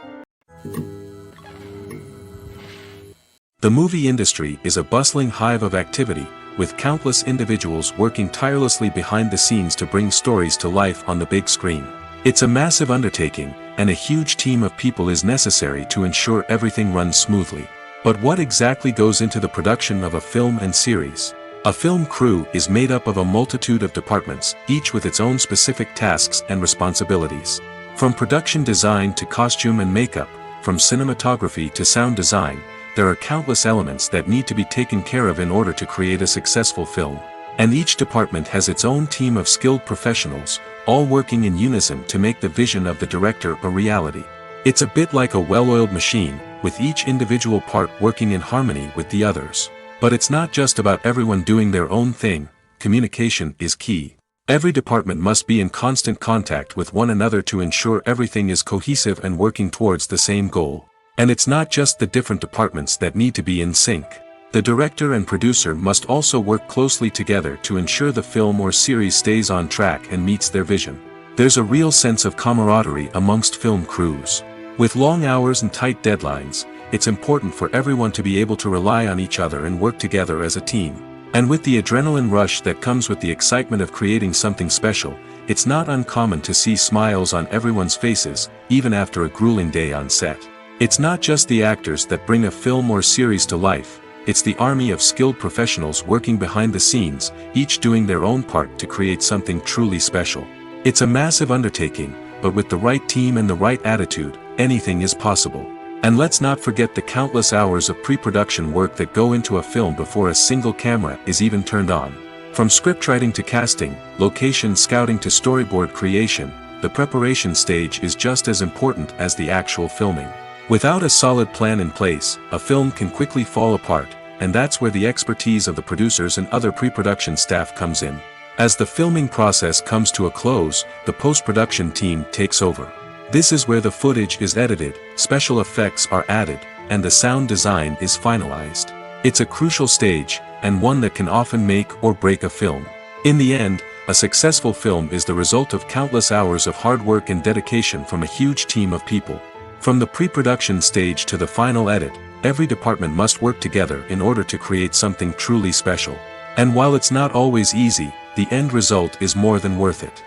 The movie industry is a bustling hive of activity, with countless individuals working tirelessly behind the scenes to bring stories to life on the big screen. It's a massive undertaking, and a huge team of people is necessary to ensure everything runs smoothly. But what exactly goes into the production of a film and series? A film crew is made up of a multitude of departments, each with its own specific tasks and responsibilities. From production design to costume and makeup, from cinematography to sound design, there are countless elements that need to be taken care of in order to create a successful film. And each department has its own team of skilled professionals, all working in unison to make the vision of the director a reality. It's a bit like a well-oiled machine, with each individual part working in harmony with the others. But it's not just about everyone doing their own thing, communication is key. Every department must be in constant contact with one another to ensure everything is cohesive and working towards the same goal. And it's not just the different departments that need to be in sync. The director and producer must also work closely together to ensure the film or series stays on track and meets their vision. There's a real sense of camaraderie amongst film crews. With long hours and tight deadlines, it's important for everyone to be able to rely on each other and work together as a team. And with the adrenaline rush that comes with the excitement of creating something special, it's not uncommon to see smiles on everyone's faces, even after a grueling day on set. It's not just the actors that bring a film or series to life, it's the army of skilled professionals working behind the scenes, each doing their own part to create something truly special. It's a massive undertaking, but with the right team and the right attitude, anything is possible. And let's not forget the countless hours of pre-production work that go into a film before a single camera is even turned on. From scriptwriting to casting, location scouting to storyboard creation, the preparation stage is just as important as the actual filming. Without a solid plan in place, a film can quickly fall apart, and that's where the expertise of the producers and other pre-production staff comes in. As the filming process comes to a close, the post-production team takes over. This is where the footage is edited, special effects are added, and the sound design is finalized. It's a crucial stage, and one that can often make or break a film. In the end, a successful film is the result of countless hours of hard work and dedication from a huge team of people. From the pre-production stage to the final edit, every department must work together in order to create something truly special. And while it's not always easy, the end result is more than worth it.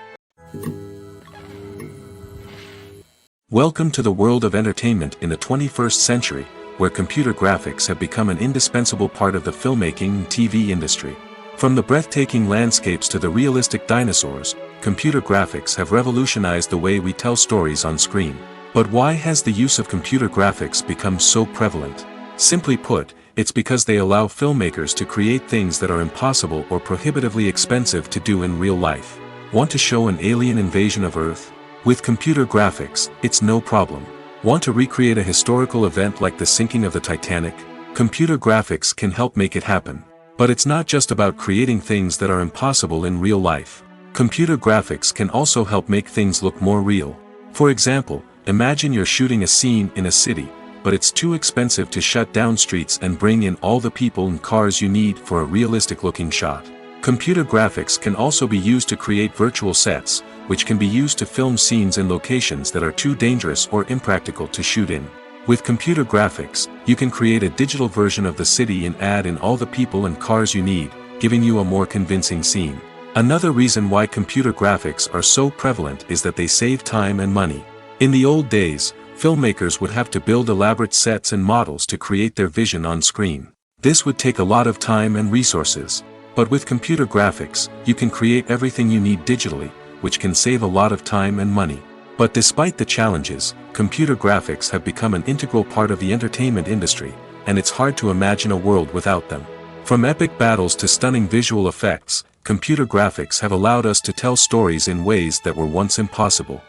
Welcome to the world of entertainment in the 21st century, where computer graphics have become an indispensable part of the filmmaking and TV industry. From the breathtaking landscapes to the realistic dinosaurs, computer graphics have revolutionized the way we tell stories on screen. But why has the use of computer graphics become so prevalent? Simply put, it's because they allow filmmakers to create things that are impossible or prohibitively expensive to do in real life. Want to show an alien invasion of Earth? With computer graphics, it's no problem. Want to recreate a historical event like the sinking of the Titanic? Computer graphics can help make it happen. But it's not just about creating things that are impossible in real life. Computer graphics can also help make things look more real. For example, imagine you're shooting a scene in a city, but it's too expensive to shut down streets and bring in all the people and cars you need for a realistic-looking shot. Computer graphics can also be used to create virtual sets, which can be used to film scenes in locations that are too dangerous or impractical to shoot in. With computer graphics, you can create a digital version of the city and add in all the people and cars you need, giving you a more convincing scene. Another reason why computer graphics are so prevalent is that they save time and money. In the old days, filmmakers would have to build elaborate sets and models to create their vision on screen. This would take a lot of time and resources. But with computer graphics, you can create everything you need digitally, which can save a lot of time and money. But despite the challenges, computer graphics have become an integral part of the entertainment industry, and it's hard to imagine a world without them. From epic battles to stunning visual effects, computer graphics have allowed us to tell stories in ways that were once impossible.